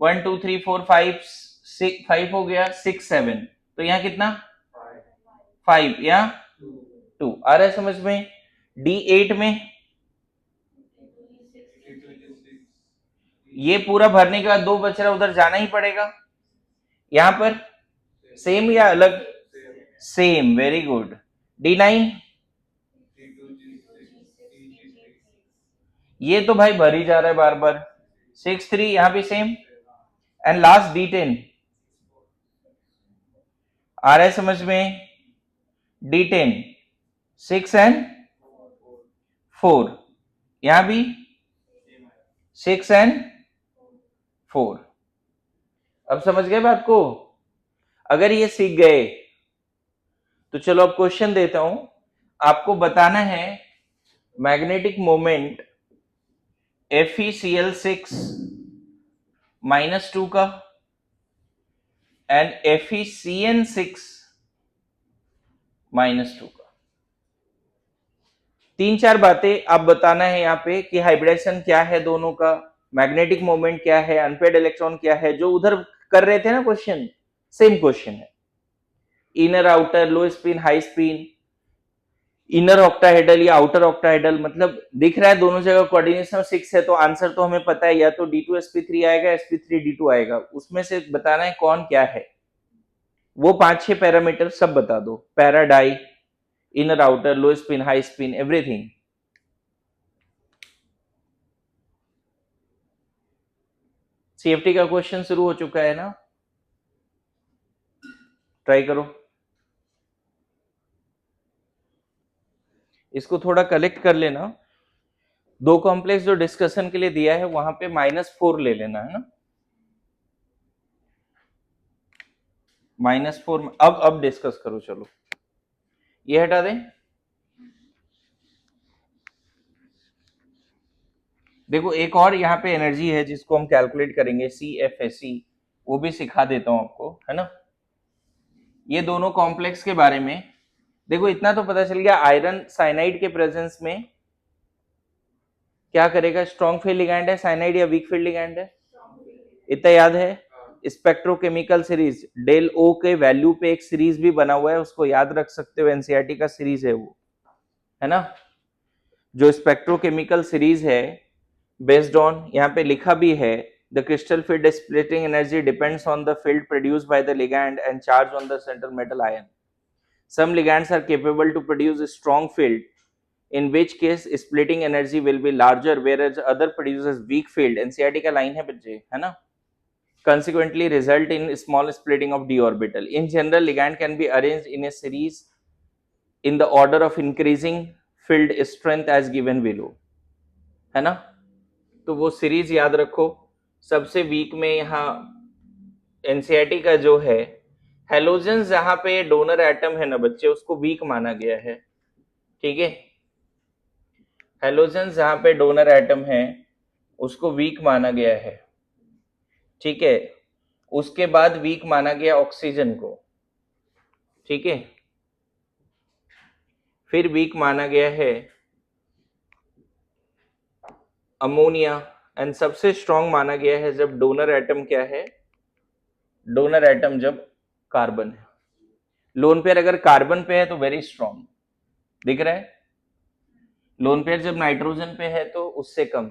1 2 3 4 5 6 5 हो गया, 6 7, तो यहाँ कितना 5 या 2 आ रहा है समझ में। D8 में ये पूरा भरने के बाद 2 बच रहा, उधर जाना ही पड़ेगा। यहाँ पर सेम या अलग? Same, very good. D9 ये तो भाई भर ही जा रहा है बार बार। 6 3 यहाँ भी सेम। एंड लास्ट D10 आ रहा है समझ में। D10 6 एंड 4, यहां भी 6 एंड 4। अब समझ गए बात को? अगर ये सीख गए तो चलो अब क्वेश्चन देता हूं। आपको बताना है मैग्नेटिक मोमेंट FeCl6 -2 का एंड FeCN6 -2 का। 3-4 बातें आप बताना है यहाँ पे कि हाइब्रिडेशन क्या है दोनों का, मैग्नेटिक मोमेंट क्या है, अनपेड इलेक्ट्रॉन क्या है। जो उधर कर रहे थे ना क्वेश्चन, सेम क्वेश्चन है। Inner outer, low spin high spin, inner octahedral या आउटर ऑक्टाहेड्रल, मतलब दिख रहा है दोनों जगह कोऑर्डिनेशन 6 है, तो आंसर तो हमें पता है, या तो D2sp3 आएगा, sp3d2 आएगा। उसमें से बताना है कौन क्या है। वो 5-6 पैरामीटर सब बता दो, para dia, inner outer, low spin high spin, everything. CFT का क्वेश्चन शुरू हो चुका है ना, ट्राई करो। इसको थोड़ा कलेक्ट कर लेना। 2 कॉम्प्लेक्स जो डिस्कशन के लिए दिया है वहां पे -4 ले लेना है ना, -4। अब डिस्कस करो, चलो ये हटा दें। देखो एक और यहाँ पे एनर्जी है जिसको हम कैलकुलेट करेंगे, CFSE, वो भी सिखा देता हूं आपको, है ना। ये दोनों कॉम्प्लेक्स के बारे में देखो, इतना तो पता चल गया। आयरन साइनाइड के प्रेजेंस में क्या करेगा? स्ट्रॉन्ग फील्ड लिगैंड है साइनाइड या वीक फील्ड लिगैंड है? इतना याद है। स्पेक्ट्रोकेमिकल सीरीज डेल ओ के वैल्यू पे एक सीरीज भी बना हुआ है, उसको याद रख सकते हो, एनसीईआरटी का सीरीज है वो, है ना। जो स्पेक्ट्रोकेमिकल सीरीज है बेस्ड ऑन, यहाँ पे लिखा भी है, the crystal field splitting energy depends on the field produced by the ligand and charge on the central metal ion. Some ligands are capable to produce a strong field, in which case splitting energy will be larger, whereas other produces weak field। NCERT का line है बच्चे, है ना। Consequently result in small splitting of d orbital. In general, ligand can be arranged in a series in the order of increasing field strength as given below, है ना। तो वो series याद रखो। सबसे वीक में यहाँ एनसीईआरटी का जो है, हेलोजन जहां पे डोनर एटम है ना बच्चे, उसको वीक माना गया है, ठीक है। हेलोजन जहां पे डोनर एटम है उसको वीक माना गया है, ठीक है। उसके बाद वीक माना गया ऑक्सीजन को, ठीक है। फिर वीक माना गया है अमोनिया, एंड सबसे स्ट्रॉन्ग माना गया है जब डोनर एटम क्या है? डोनर एटम जब कार्बन है। लोन पेयर अगर कार्बन पे है तो वेरी स्ट्रॉन्ग, दिख रहा है। लोन पेयर जब नाइट्रोजन पे है तो उससे कम,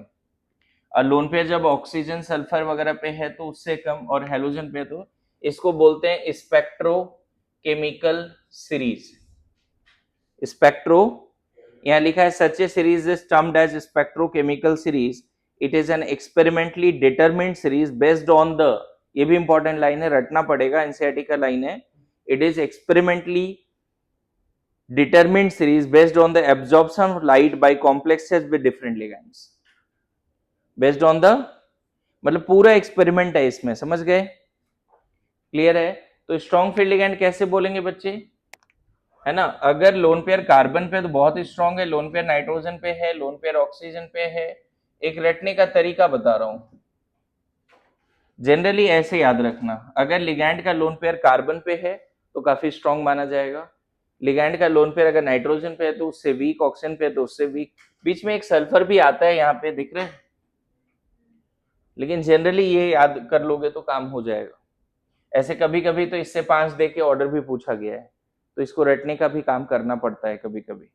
और लोन पेयर जब ऑक्सीजन सल्फर वगैरह पे है तो उससे कम, और हेलोजन पे तो इसको बोलते हैं स्पेक्ट्रोकेमिकल सीरीज। स्पेक्ट्रो, यहाँ लिखा है such a series is termed as spectrochemical series. It is an experimentally determined series based on the, ये भी इंपॉर्टेंट लाइन है, रटना पड़ेगा, एनसीईआरटी का लाइन है। It is experimentally determined series based on the absorption of light by complexes with different ligands. Based on the मतलब पूरा experiment है इसमें, समझ गए? क्लियर है? तो स्ट्रॉन्ग फील्ड लिगैंड कैसे बोलेंगे बच्चे, है ना। अगर लोन पेयर कार्बन पे तो बहुत स्ट्रॉन्ग है, लोन पेयर नाइट्रोजन पे है, लोन पेयर ऑक्सीजन पे है। एक रटने का तरीका बता रहा हूं, जनरली ऐसे याद रखना। अगर लिगैंड का लोन पेयर कार्बन पे है तो काफी स्ट्रॉन्ग माना जाएगा, लिगैंड का लोन पेयर अगर नाइट्रोजन पे है तो उससे वीक, ऑक्सीजन पे है तो उससे वीक, बीच में एक सल्फर भी आता है यहाँ पे, दिख रहे हैं, लेकिन जनरली ये याद कर लोगे तो काम हो जाएगा। ऐसे कभी कभी तो इससे 5 दे के ऑर्डर भी पूछा गया है, तो इसको रटने का भी काम करना पड़ता है कभी कभी।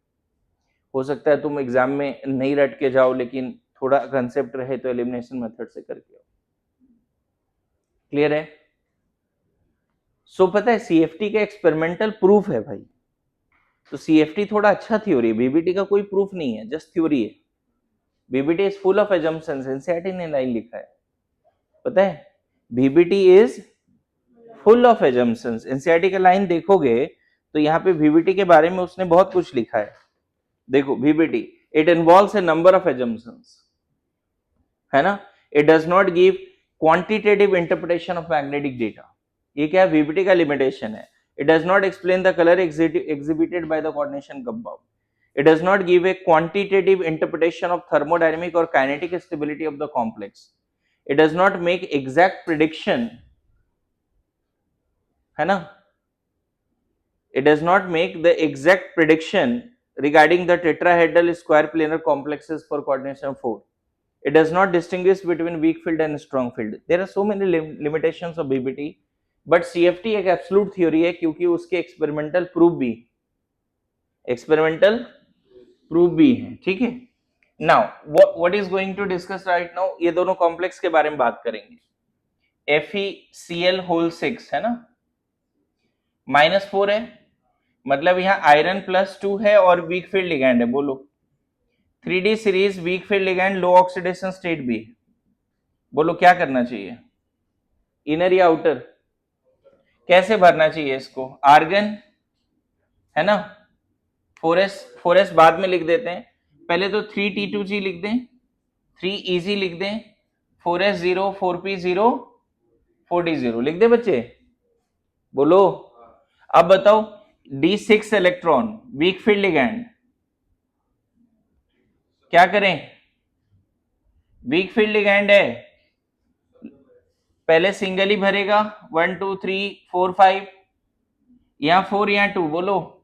हो सकता है तुम एग्जाम में नहीं रट के जाओ, लेकिन थोड़ा कंसेप्ट रहे तो एलिमिनेशन मेथड से करके आओ। क्लियर है? सो पता है सीएफटी का एक्सपेरिमेंटल प्रूफ है भाई, तो सीएफटी थोड़ा अच्छा थ्योरी है, बीबीटी का कोई प्रूफ नहीं है, जस्ट थ्योरी है। BBT is full of assumptions, NCERT ने लाइन लिखा है, पता है, BBT is full of assumptions. NCERT का लाइन देखोगे तो यहाँ पे बीबीटी के बारे में उसने बहुत कुछ लिखा है। देखो BBT, it involves A number of assumptions, है ना, it does not give quantitative interpretation of magnetic data. ये क्या है, बीबीटी का लिमिटेशन है। It does not explain the colour exhibited by the coordination compound. It does not give a quantitative interpretation of thermodynamic or kinetic stability of the complex. It does not make exact prediction, है ना, it does not make the exact prediction regarding the tetrahedral square planar complexes for coordination 4. It does not distinguish between weak field and strong field. There are so many limitations of BBT, but CFT एक absolute theory है क्योंकि उसके experimental proof भी है, ठीक है। Now what is going to discuss right now, ये दोनों कॉम्प्लेक्स के बारे में बात करेंगे। FeCl होल 6 है ना, -4 है, मतलब यहाँ आयरन +2 है और वीक फील्ड लिगैंड है। बोलो 3D series weak field ligand low oxidation state भी है। बोलो क्या करना चाहिए, इनर या आउटर, कैसे भरना चाहिए इसको, आर्गन है ना, 4s बाद में लिख देते हैं, पहले तो 3T2G लिख दें, 3EG लिख दें, 4s0 4p0 4d0 लिख दे बच्चे। बोलो अब बताओ, D6 electron week field ligand, क्या करें, वीक फील्ड लिगैंड है, पहले सिंगल ही भरेगा, 1 2 3 4 5, यहां 4 यहां 2, बोलो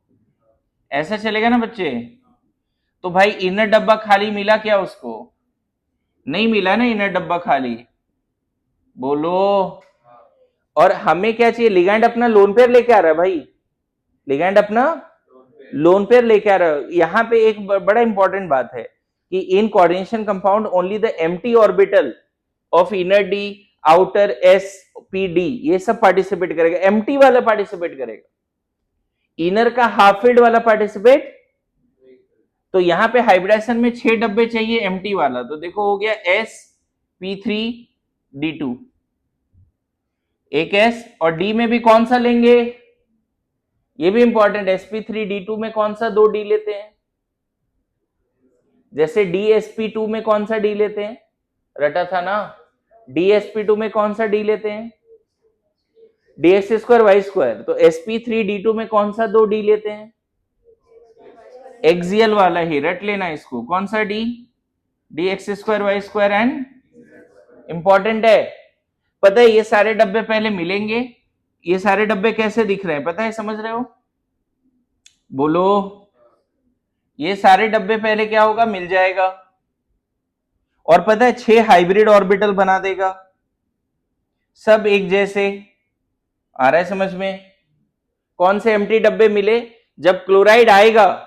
ऐसा चलेगा ना बच्चे। तो भाई इनर डब्बा खाली मिला क्या उसको, नहीं मिला ना इनर डब्बा खाली, बोलो। और हमें क्या चाहिए, लिगैंड अपना लोन पेयर लेके आ रहा है भाई, लिगैंड अपना लोन पेयर लेके आ रहा है। यहां पे एक बड़ा इंपॉर्टेंट बात है कि in coordination compound only the empty orbital of inner D, outer S, P D, ये सब पार्टिसिपेट करेगा, एम्प्टी वाला पार्टिसिपेट करेगा, इनर का हाफ फील्ड वाला पार्टिसिपेट। तो यहां पे हाइब्रिडाइजेशन में 6 डब्बे चाहिए एम्प्टी वाला, तो देखो हो गया sp3d2, एक s, और d में भी कौन सा लेंगे, ये भी इंपॉर्टेंट, sp3d2 में कौन सा 2 d लेते हैं, जैसे dsp2 में कौन सा d लेते हैं, रटा था ना, dsp2 में कौन सा d लेते हैं, dx² y², तो sp3d2 में कौन सा 2 d लेते हैं, एक्सियल वाला ही, रट लेना इसको, कौन सा d, dx² y² and important है। पता है ये सारे डब्बे पहले मिलेंगे, ये सारे डब्बे कैसे दिख रहे हैं पता है, समझ रहे हो, बोलो, ये सारे डब्बे पहले क्या होगा, मिल जाएगा, और पता है 6 हाइब्रिड ऑर्बिटल बना देगा, सब एक जैसे, आ रहा है समझ में। कौन से एम्प्टी डब्बे मिले, जब क्लोराइड आएगा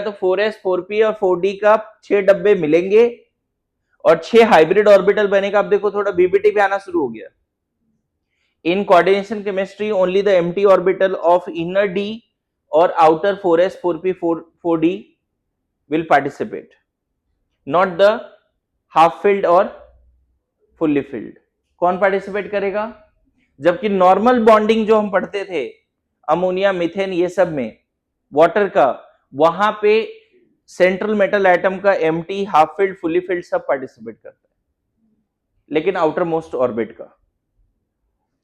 तो 4s 4p और 4d का 6 डब्बे मिलेंगे और 6 हाइब्रिड ऑर्बिटल बनेगा। अब देखो थोड़ा बीबीटी पे आना शुरू हो गया। In coordination chemistry only the empty orbital of inner D और outer 4s 4p 4d will participate, not the half filled और fully filled। कौन पार्टिसिपेट करेगा, जबकि नॉर्मल बॉन्डिंग जो हम पढ़ते थे अमोनिया मीथेन ये सब में वाटर का, वहां पे सेंट्रल मेटल एटम का empty, half filled, fully filled सब पार्टिसिपेट करता है, लेकिन आउटर मोस्ट ऑर्बिट का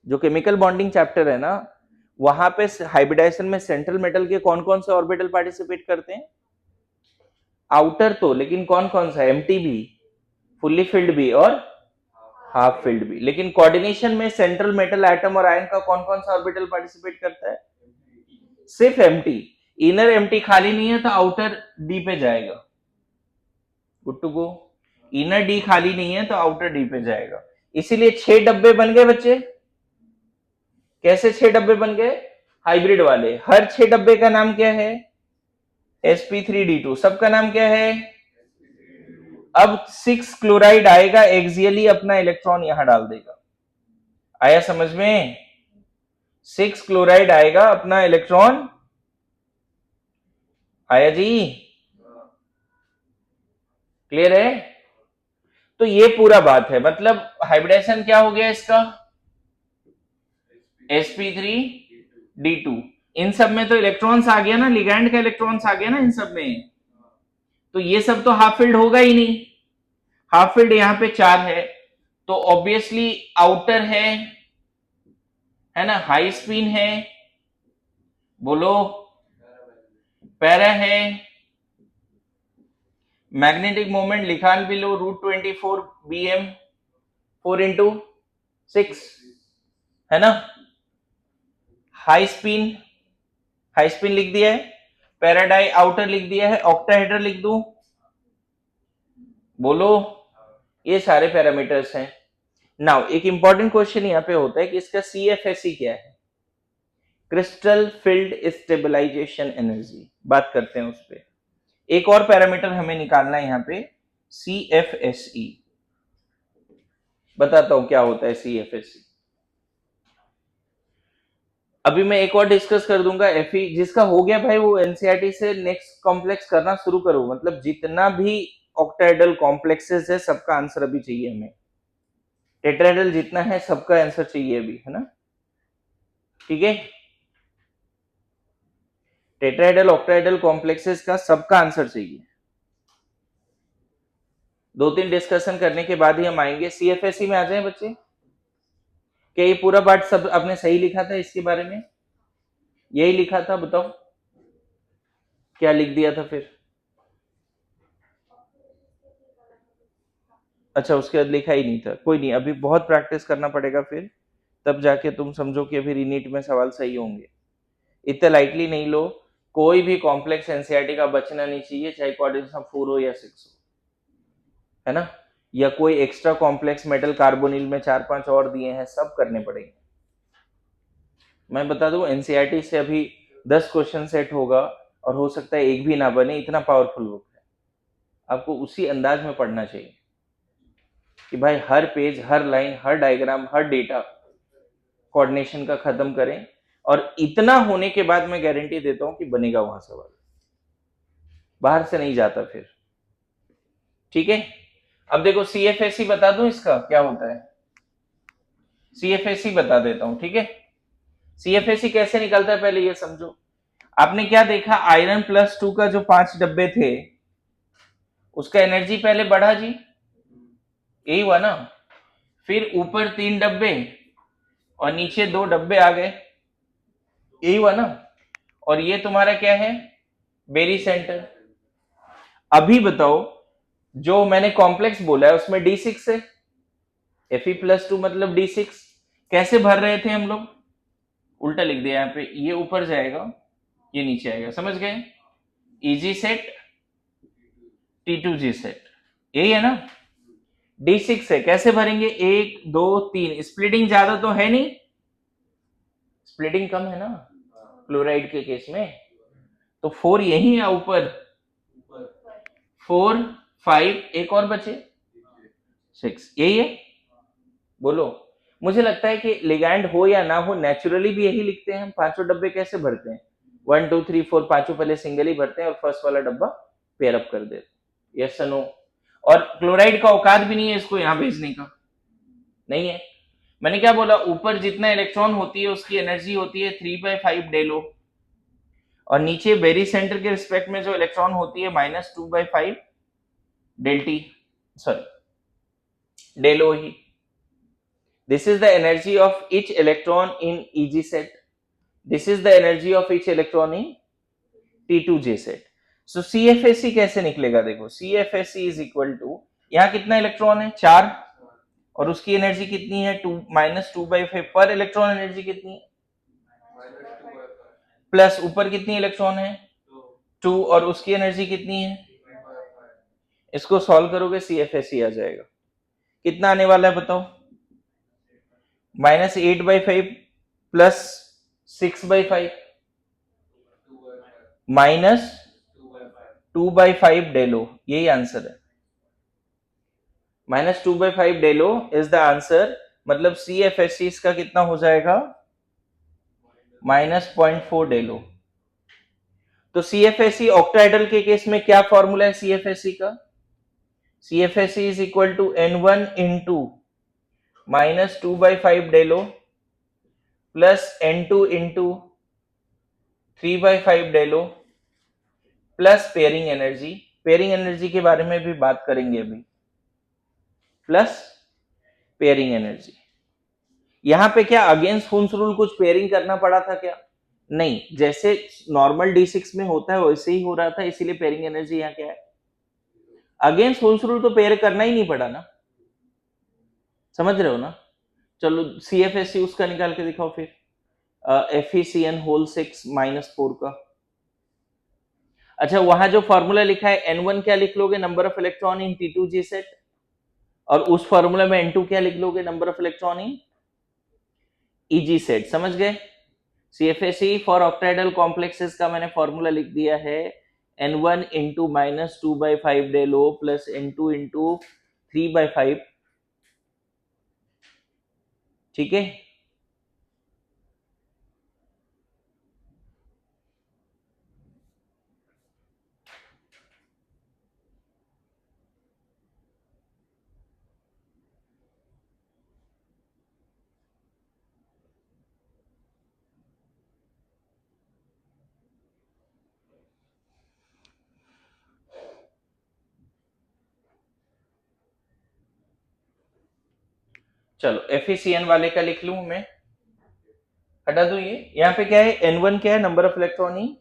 जो केमिकल बॉन्डिंग चैप्टर है ना, वहां पे हाइब्रिडाइजेशन में सेंट्रल मेटल के कौन कौन से ऑर्बिटल पार्टिसिपेट करते हैं, आउटर तो, लेकिन कौन कौन सा, एम्प्टी भी, फुली फिल्ड भी और हाफ फिल्ड भी। लेकिन कोऑर्डिनेशन में सेंट्रल मेटल एटम और आयन का कौन कौन सा ऑर्बिटल पार्टिसिपेट करता है, सिर्फ एम्प्टी, इनर एम्प्टी खाली नहीं है तो आउटर डी पे जाएगा। Good to go. Inner d खाली नहीं है तो आउटर डी पे जाएगा। इसीलिए 6 डब्बे बन गए बच्चे। कैसे 6 डब्बे बन गए? हाइब्रिड वाले। हर 6 डब्बे का नाम क्या है? sp3d2। सबका नाम क्या है? अब 6 क्लोराइड आएगा, एक्सियली अपना इलेक्ट्रॉन यहां डाल देगा। आया समझ में? 6 क्लोराइड आएगा, अपना इलेक्ट्रॉन आया जी? क्लियर है? तो ये पूरा बात है, मतलब हाइब्रिडेशन क्या हो गया इसका? sp3d2। इन सब में तो इलेक्ट्रॉन्स आ गया ना, लिगैंड का इलेक्ट्रॉन्स आ गया ना इन सब में। तो ये सब तो हाफ फिल्ड होगा ही नहीं। हाफ फिल्ड यहां पे 4 है, तो ऑब्वियसली आउटर है ना, हाई स्पिन है, बोलो, पैरा है, मैग्नेटिक मोमेंट निकाल भी लो, √24 bm 4 × 6 है ना। हाई स्पिन लिख दिया है, पैराडाई आउटर लिख दिया है, ऑक्टाहेड्रल लिख दूं, बोलो। ये सारे पैरामीटर्स हैं। नाउ एक इंपॉर्टेंट क्वेश्चन यहाँ पे होता है कि इसका CFSE क्या है? Crystal field stabilisation energy. बात करते हैं उस पर। एक और पैरामीटर हमें निकालना है यहाँ पे, CFSE। बताता हूं क्या होता है CFSE। अभी मैं एक और डिस्कस कर दूंगा। FE जिसका हो गया भाई वो NCERT से नेक्स्ट कॉम्प्लेक्स करना शुरू करो, मतलब जितना भी ऑक्टाहेड्रल कॉम्प्लेक्सेस है सबका आंसर अभी चाहिए हमें। टेट्राहेड्रल जितना है सबका आंसर चाहिए अभी, है ना? ठीक है, टेट्राहेड्रल ऑक्टाहेड्रल कॉम्प्लेक्सेस का सबका आंसर चाहिए। 2-3 डिस्कशन करने के बाद ही हम आएंगे। CFSE में आ जाए बच्चे। क्या ये पूरा पार्ट सब आपने सही लिखा था? इसके बारे में यही लिखा था, बताओ क्या लिख दिया था फिर? अच्छा, उसके बाद लिखा ही नहीं था। कोई नहीं, अभी बहुत प्रैक्टिस करना पड़ेगा फिर, तब जाके तुम समझो कि अभी रीनीट में सवाल सही होंगे। इतना लाइटली नहीं लो। कोई भी कॉम्प्लेक्स NCERT का बचना नहीं चाहिए, चाहे कोऑर्डिनेशन 4 हो या 6 हो, है ना। या कोई एक्स्ट्रा कॉम्प्लेक्स मेटल कार्बोनिल में 4-5 और दिए हैं, सब करने पड़ेंगे। मैं बता दूं NCERT से अभी 10 क्वेश्चन सेट होगा और हो सकता है एक भी ना बने, इतना पावरफुल बुक है। आपको उसी अंदाज में पढ़ना चाहिए कि भाई हर पेज, हर लाइन, हर डायग्राम, हर डेटा कोऑर्डिनेशन का खत्म करें, और इतना होने के बाद मैं गारंटी देता हूं कि बनेगा वहां सवाल, बाहर से नहीं जाता फिर। ठीक है, अब देखो CFSE बता दूं इसका क्या होता है। CFSE बता देता हूं, ठीक है। CFSE कैसे निकलता है पहले ये समझो। आपने क्या देखा, आयरन +2 का जो 5 डब्बे थे उसका एनर्जी पहले बढ़ा जी, यही हुआ ना। फिर ऊपर 3 डब्बे और नीचे 2 डब्बे आ गए, यही हुआ ना। और ये तुम्हारा क्या है, बेरी सेंटर। अभी बताओ, जो मैंने कॉम्प्लेक्स बोला है उसमें D6 है, Fe+2 मतलब D6। कैसे भर रहे थे हम लोग? उल्टा लिख दिया यहाँ पे, ये ऊपर जाएगा, ये नीचे आएगा, समझ गए? EG सेट, T2G सेट, यही है ना। D6 है, कैसे भरेंगे? 1 2 3, स्प्लिटिंग ज्यादा तो है नहीं, स्प्लिटिंग कम है ना क्लोराइड के केस में, तो 4 यही है ऊपर, 4 5, एक और बचे 6, यही है, बोलो। मुझे लगता है कि लिगैंड हो या ना हो, नेचुरली भी यही लिखते हैं हम। पांचों डब्बे कैसे भरते हैं? 1 2 3 4, पांचों पहले सिंगल ही भरते हैं और फर्स्ट वाला डब्बा पेयर अप कर देते। Yes no. और क्लोराइड का औकात भी नहीं है इसको यहां भेजने का, नहीं है। मैंने क्या बोला, ऊपर जितना इलेक्ट्रॉन होती है उसकी एनर्जी होती है 3/5 डेलो, और नीचे बेरी सेंटर के रिस्पेक्ट में जो इलेक्ट्रॉन होती है -2/5 डेल्टी, sorry Delo he. This is the energy of each electron in EG set. This is the energy of each electron in T2J set. So CFSE कैसे निकलेगा? देखो CFSE is equal to, यहाँ कितना electron है? 4, और उसकी एनर्जी कितनी है? -2/5। पर इलेक्ट्रॉन एनर्जी कितनी है? प्लस ऊपर कितनी इलेक्ट्रॉन है 2 और उसकी एनर्जी कितनी है, इसको सॉल्व करोगे CFSE आ जाएगा। कितना आने वाला है बताओ, -8/5 प्लस 6/5 -2/5 डेलो, यही आंसर है। -2/5 डेलो इज द आंसर। मतलब CFSE इसका कितना हो जाएगा, -0.4 डेलो। तो CFSE ऑक्टाहेड्रल के केस में क्या फॉर्मूला है CFSE का, CFSE is equal to N1 into -2/5 del o plus N2 into 3/5 del o plus pairing energy. Pairing energy के बारे में भी बात करेंगे अभी, प्लस पेयरिंग एनर्जी। यहां पे क्या अगेंस्ट फुन्स रूल कुछ पेयरिंग करना पड़ा था क्या, नहीं, जैसे नॉर्मल D6 में होता है वैसे ही हो रहा था, इसीलिए पेयरिंग एनर्जी यहाँ क्या है, अगेंस्ट फुन्स रूल तो पेयर करना ही नहीं पड़ा ना, समझ रहे हो ना। चलो CFSE उसका निकाल के दिखाओ फिर, FeCN होल 6 -4 का। अच्छा, वहां जो फॉर्मूला लिखा है N1 क्या लिख लोगे, number of electron in T2G set, और उस फॉर्मूला में N2 क्या लिख लोगे, number of electron in EG set. समझ गए। CFSE फॉर ऑक्टाहेड्रल कॉम्प्लेक्सेस का मैंने फॉर्मूला लिख दिया है, N1 into -2/5 del o plus N2 into 3/5, ठीक है। चलो FeCN वाले का लिख लूं मैं, हटा दो ये। यहाँ पे क्या है, N1 क्या है, number of electron in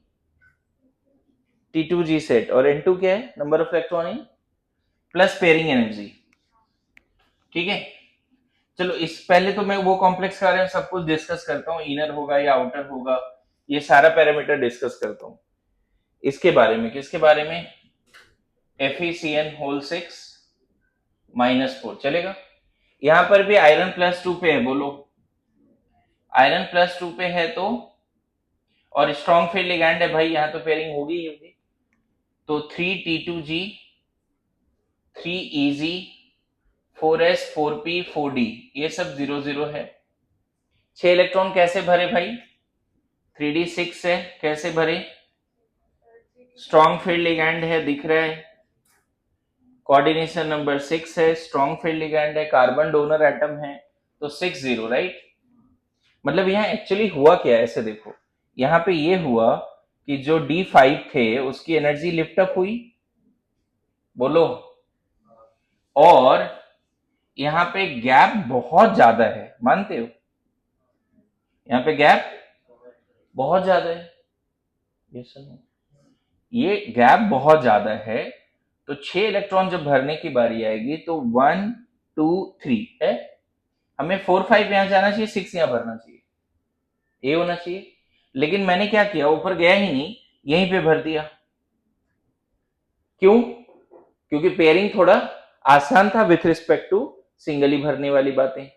T2G set, और N2 क्या है, number of electron in plus pairing energy, ठीक है। चलो इस पहले तो मैं वो कॉम्प्लेक्स के बारे में सब कुछ डिस्कस करता हूँ, इनर होगा या आउटर होगा, ये सारा पैरामीटर डिस्कस करता हूँ। इसके बारे में, किसके बारे में, FeCN होल 6 -4 चलेगा। यहां पर भी आयरन +2 पे है, बोलो आयरन +2 पे है तो, और स्ट्रॉन्ग फील्ड लिगैंड है भाई, यहां तो पेयरिंग होगी ही होगी। तो 3T2G 3EG 4S 4P 4D ये सब 0 0 है। 6 इलेक्ट्रॉन कैसे भरे भाई, 3D6 है, कैसे भरे, स्ट्रॉन्ग फील्ड लिगैंड है, दिख रहा है, कोऑर्डिनेशन नंबर 6 है, स्ट्रॉन्ग फील्ड लिगैंड है, कार्बन डोनर एटम है, तो 6 0 राइट। मतलब यहाँ एक्चुअली हुआ क्या है, ऐसे देखो, यहाँ पे ये हुआ कि जो D5 थे उसकी एनर्जी लिफ्ट अप हुई, बोलो, और यहाँ पे गैप बहुत ज्यादा है, मानते हो, यहाँ पे गैप बहुत ज्यादा है, ये सुनो, ये गैप बहुत ज्यादा है। तो 6 इलेक्ट्रॉन जब भरने की बारी आएगी तो 1 2 3 है, हमें 4 5 यहां जाना चाहिए, 6 यहां भरना चाहिए, ये होना चाहिए। लेकिन मैंने क्या किया, ऊपर गया ही नहीं, यहीं पे भर दिया। क्यों, क्योंकि पेयरिंग थोड़ा आसान था विथ रिस्पेक्ट टू सिंगली भरने वाली बातें।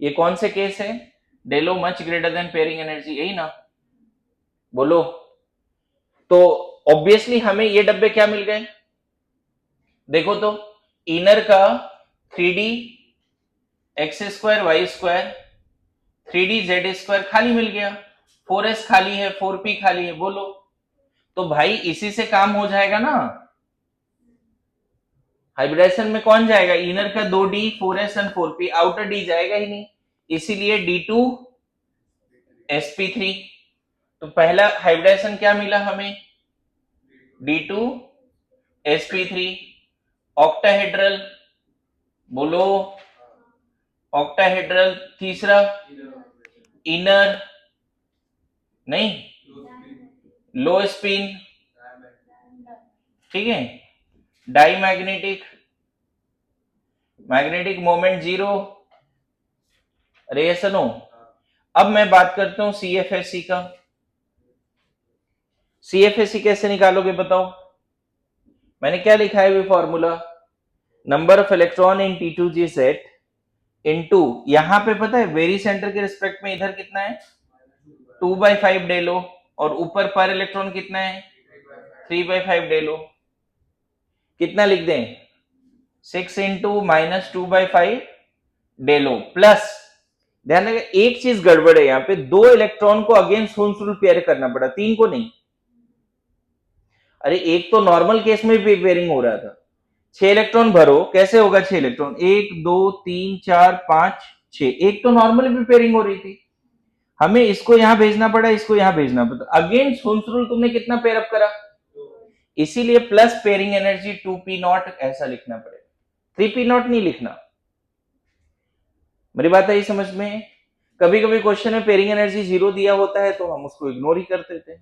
ये कौन से केस है, डेलो much greater than pairing energy, यही ना, बोलो। तो ऑब्वियसली हमें ये डब्बे क्या मिल गए, देखो तो, इनर का 3D x² y² 3D z² खाली मिल गया, 4s खाली है, 4p खाली है, बोलो। तो भाई इसी से काम हो जाएगा ना, हाइब्रिडाइजेशन में कौन जाएगा, इनर का 2D 4s and 4p, outer D जाएगा ही नहीं, इसीलिए D2 sp3। तो पहला हाइब्रिडाइजेशन क्या मिला हमें, D2 sp3, ऑक्टाहेड्रल, बोलो ऑक्टाहेड्रल। तीसरा इनर, नहीं, लो स्पिन, ठीक है, डाईमैग्नेटिक, मैग्नेटिक मोमेंट 0। अरे ये सुनो, अब मैं बात करता हूं CFSE का। CFSE कैसे निकालोगे बताओ? मैंने क्या लिखा है ये formula, number of electron in T2G set into, यहां पे पता है वेरी सेंटर के रिस्पेक्ट में इधर कितना है 2/5 डेलो, और ऊपर पर इलेक्ट्रॉन कितना है 3/5 डेलो। कितना लिख दें 6 इंटू माइनस 2/5 डेलो प्लस, ध्यान रखिए एक चीज गड़बड़ है यहाँ पे, 2 इलेक्ट्रॉन को अगेंस्ट होल्स रूल पेयर करना पड़ा, 3 को नहीं। अरे एक तो नॉर्मल केस में भी पेयरिंग हो रहा था, 6 इलेक्ट्रॉन भरो, कैसे होगा 6 इलेक्ट्रॉन, 1 2 3 4 5 6, एक तो नॉर्मल भी पेयरिंग हो रही थी, हमें इसको यहां भेजना पड़ा, इसको यहां भेजना पड़ा, अगेंस्ट होल्स रूल तुमने कितना पेयर अप करा, इसीलिए प्लस पेयरिंग एनर्जी 2p0 ऐसा लिखना पड़ेगा, 3p0 नहीं लिखना। मेरी बात आई समझ में? कभी कभी क्वेश्चन में पेयरिंग एनर्जी 0 दिया होता है तो हम उसको इग्नोर ही करते थे।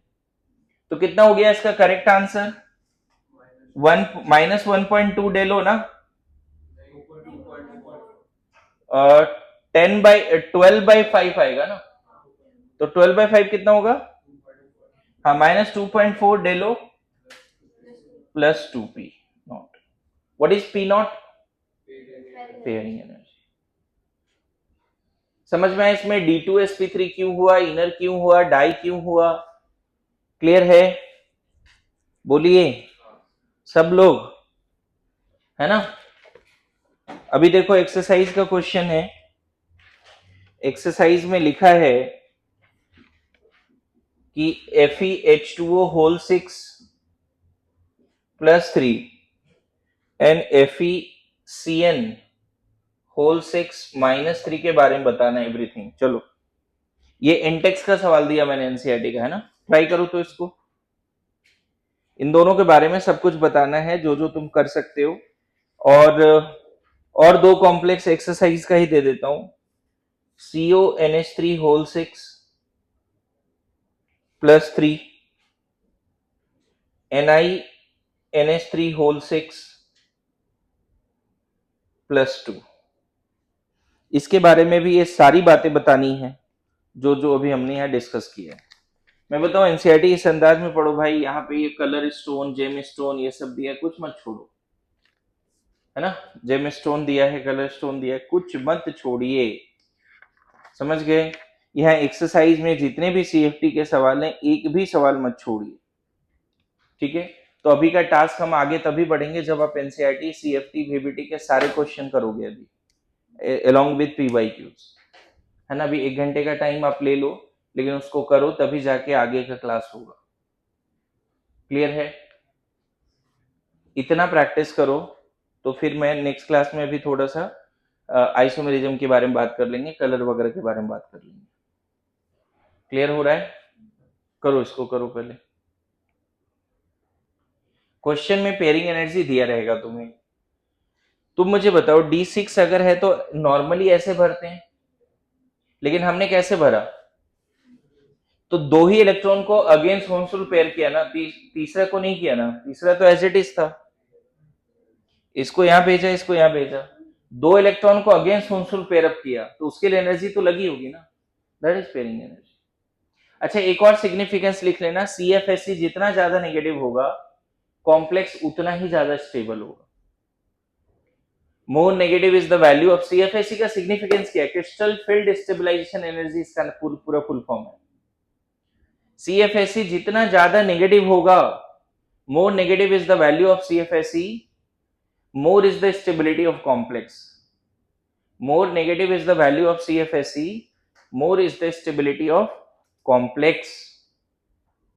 तो कितना हो गया इसका करेक्ट आंसर, -1.2 डेलो ना, 12/5 आएगा ना, तो 12/5 कितना होगा, हाँ -2.4 डेलो plus 2p0। What is p0? Pairing energy. समझ में आया इसमें D2sp3 क्यों हुआ, इनर क्यों हुआ, डाई क्यों हुआ, क्लियर है? बोलिए सब लोग, है ना? अभी देखो एक्सरसाइज का क्वेश्चन है, एक्सरसाइज में लिखा है कि FeH2O whole 6 + 3 and FeCN whole 6 - 3 के बारे में बताना एवरीथिंग। चलो ये इंटेक्स का सवाल दिया मैंने एनसीईआरटी का, है ना, ट्राई करो तो इसको, इन दोनों के बारे में सब कुछ बताना है जो जो तुम कर सकते हो। और 2 कॉम्प्लेक्स एक्सरसाइज का ही दे देता हूं, CONH3 होल 6 + 3 NiNH3 होल 6 + 2, इसके बारे में भी ये सारी बातें बतानी है जो जो अभी हमने यहाँ डिस्कस किया है। मैं बताऊं एनसीईआरटी इस अंदाज में पढ़ो भाई, यहाँ पे ये कलर स्टोन, जेम स्टोन ये सब दिया है, कुछ मत छोड़ो, है ना, जेम स्टोन दिया है, कलर स्टोन दिया है, कुछ मत छोड़िए, समझ गए? यहाँ एक्सरसाइज में जितने भी सीएफटी के सवाल हैं एक भी सवाल मत छोड़िए, ठीक है? तो अभी का टास्क हम आगे तभी बढ़ेंगे जब आप एनसीईआरटी सीएफटी वीबीटी के सारे क्वेश्चन करोगे अभी अलोंग विद पीवाईक्यूज, है ना। अभी 1 घंटे का टाइम आप ले लो, लेकिन उसको करो तभी जाके आगे का क्लास होगा, क्लियर है? इतना प्रैक्टिस करो तो फिर मैं नेक्स्ट क्लास में भी थोड़ा सा आइसोमेरिज्म के बारे में बात कर लेंगे, कलर वगैरह के बारे में बात कर लेंगे, क्लियर हो रहा है? करो इसको, करो पहले। क्वेश्चन में पेयरिंग एनर्जी दिया रहेगा तुम्हें, तुम मुझे बताओ D6 अगर है तो नॉर्मली ऐसे भरते हैं, लेकिन हमने कैसे भरा, तो 2 ही इलेक्ट्रॉन को अगेंस्ट होल्स पेयर किया ना, तीसरा को नहीं किया ना, तीसरा तो एज इट इज था, इसको यहां भेजा, इसको यहां भेजा, 2 इलेक्ट्रॉन को अगेंस्ट होल्स पेयर अप किया, तो उसके लिए एनर्जी तो लगी होगी ना, दैट इज पेयरिंग एनर्जी। अच्छा एक और सिग्निफिकेंस लिख लेना, CFSE जितना ज्यादा नेगेटिव होगा कॉम्प्लेक्स उतना ही ज्यादा स्टेबल होगा। More negative is the value of CFSE का सिग्निफिकेंस क्या है, क्रिस्टल फील्ड स्टेबलाइजेशन एनर्जी, इसका पूरा फुल फॉर्म है। CFSE जितना ज्यादा नेगेटिव होगा, more negative is the value of CFSE, more is the stability of complex. More negative is the value of CFSE, more is the stability of complex.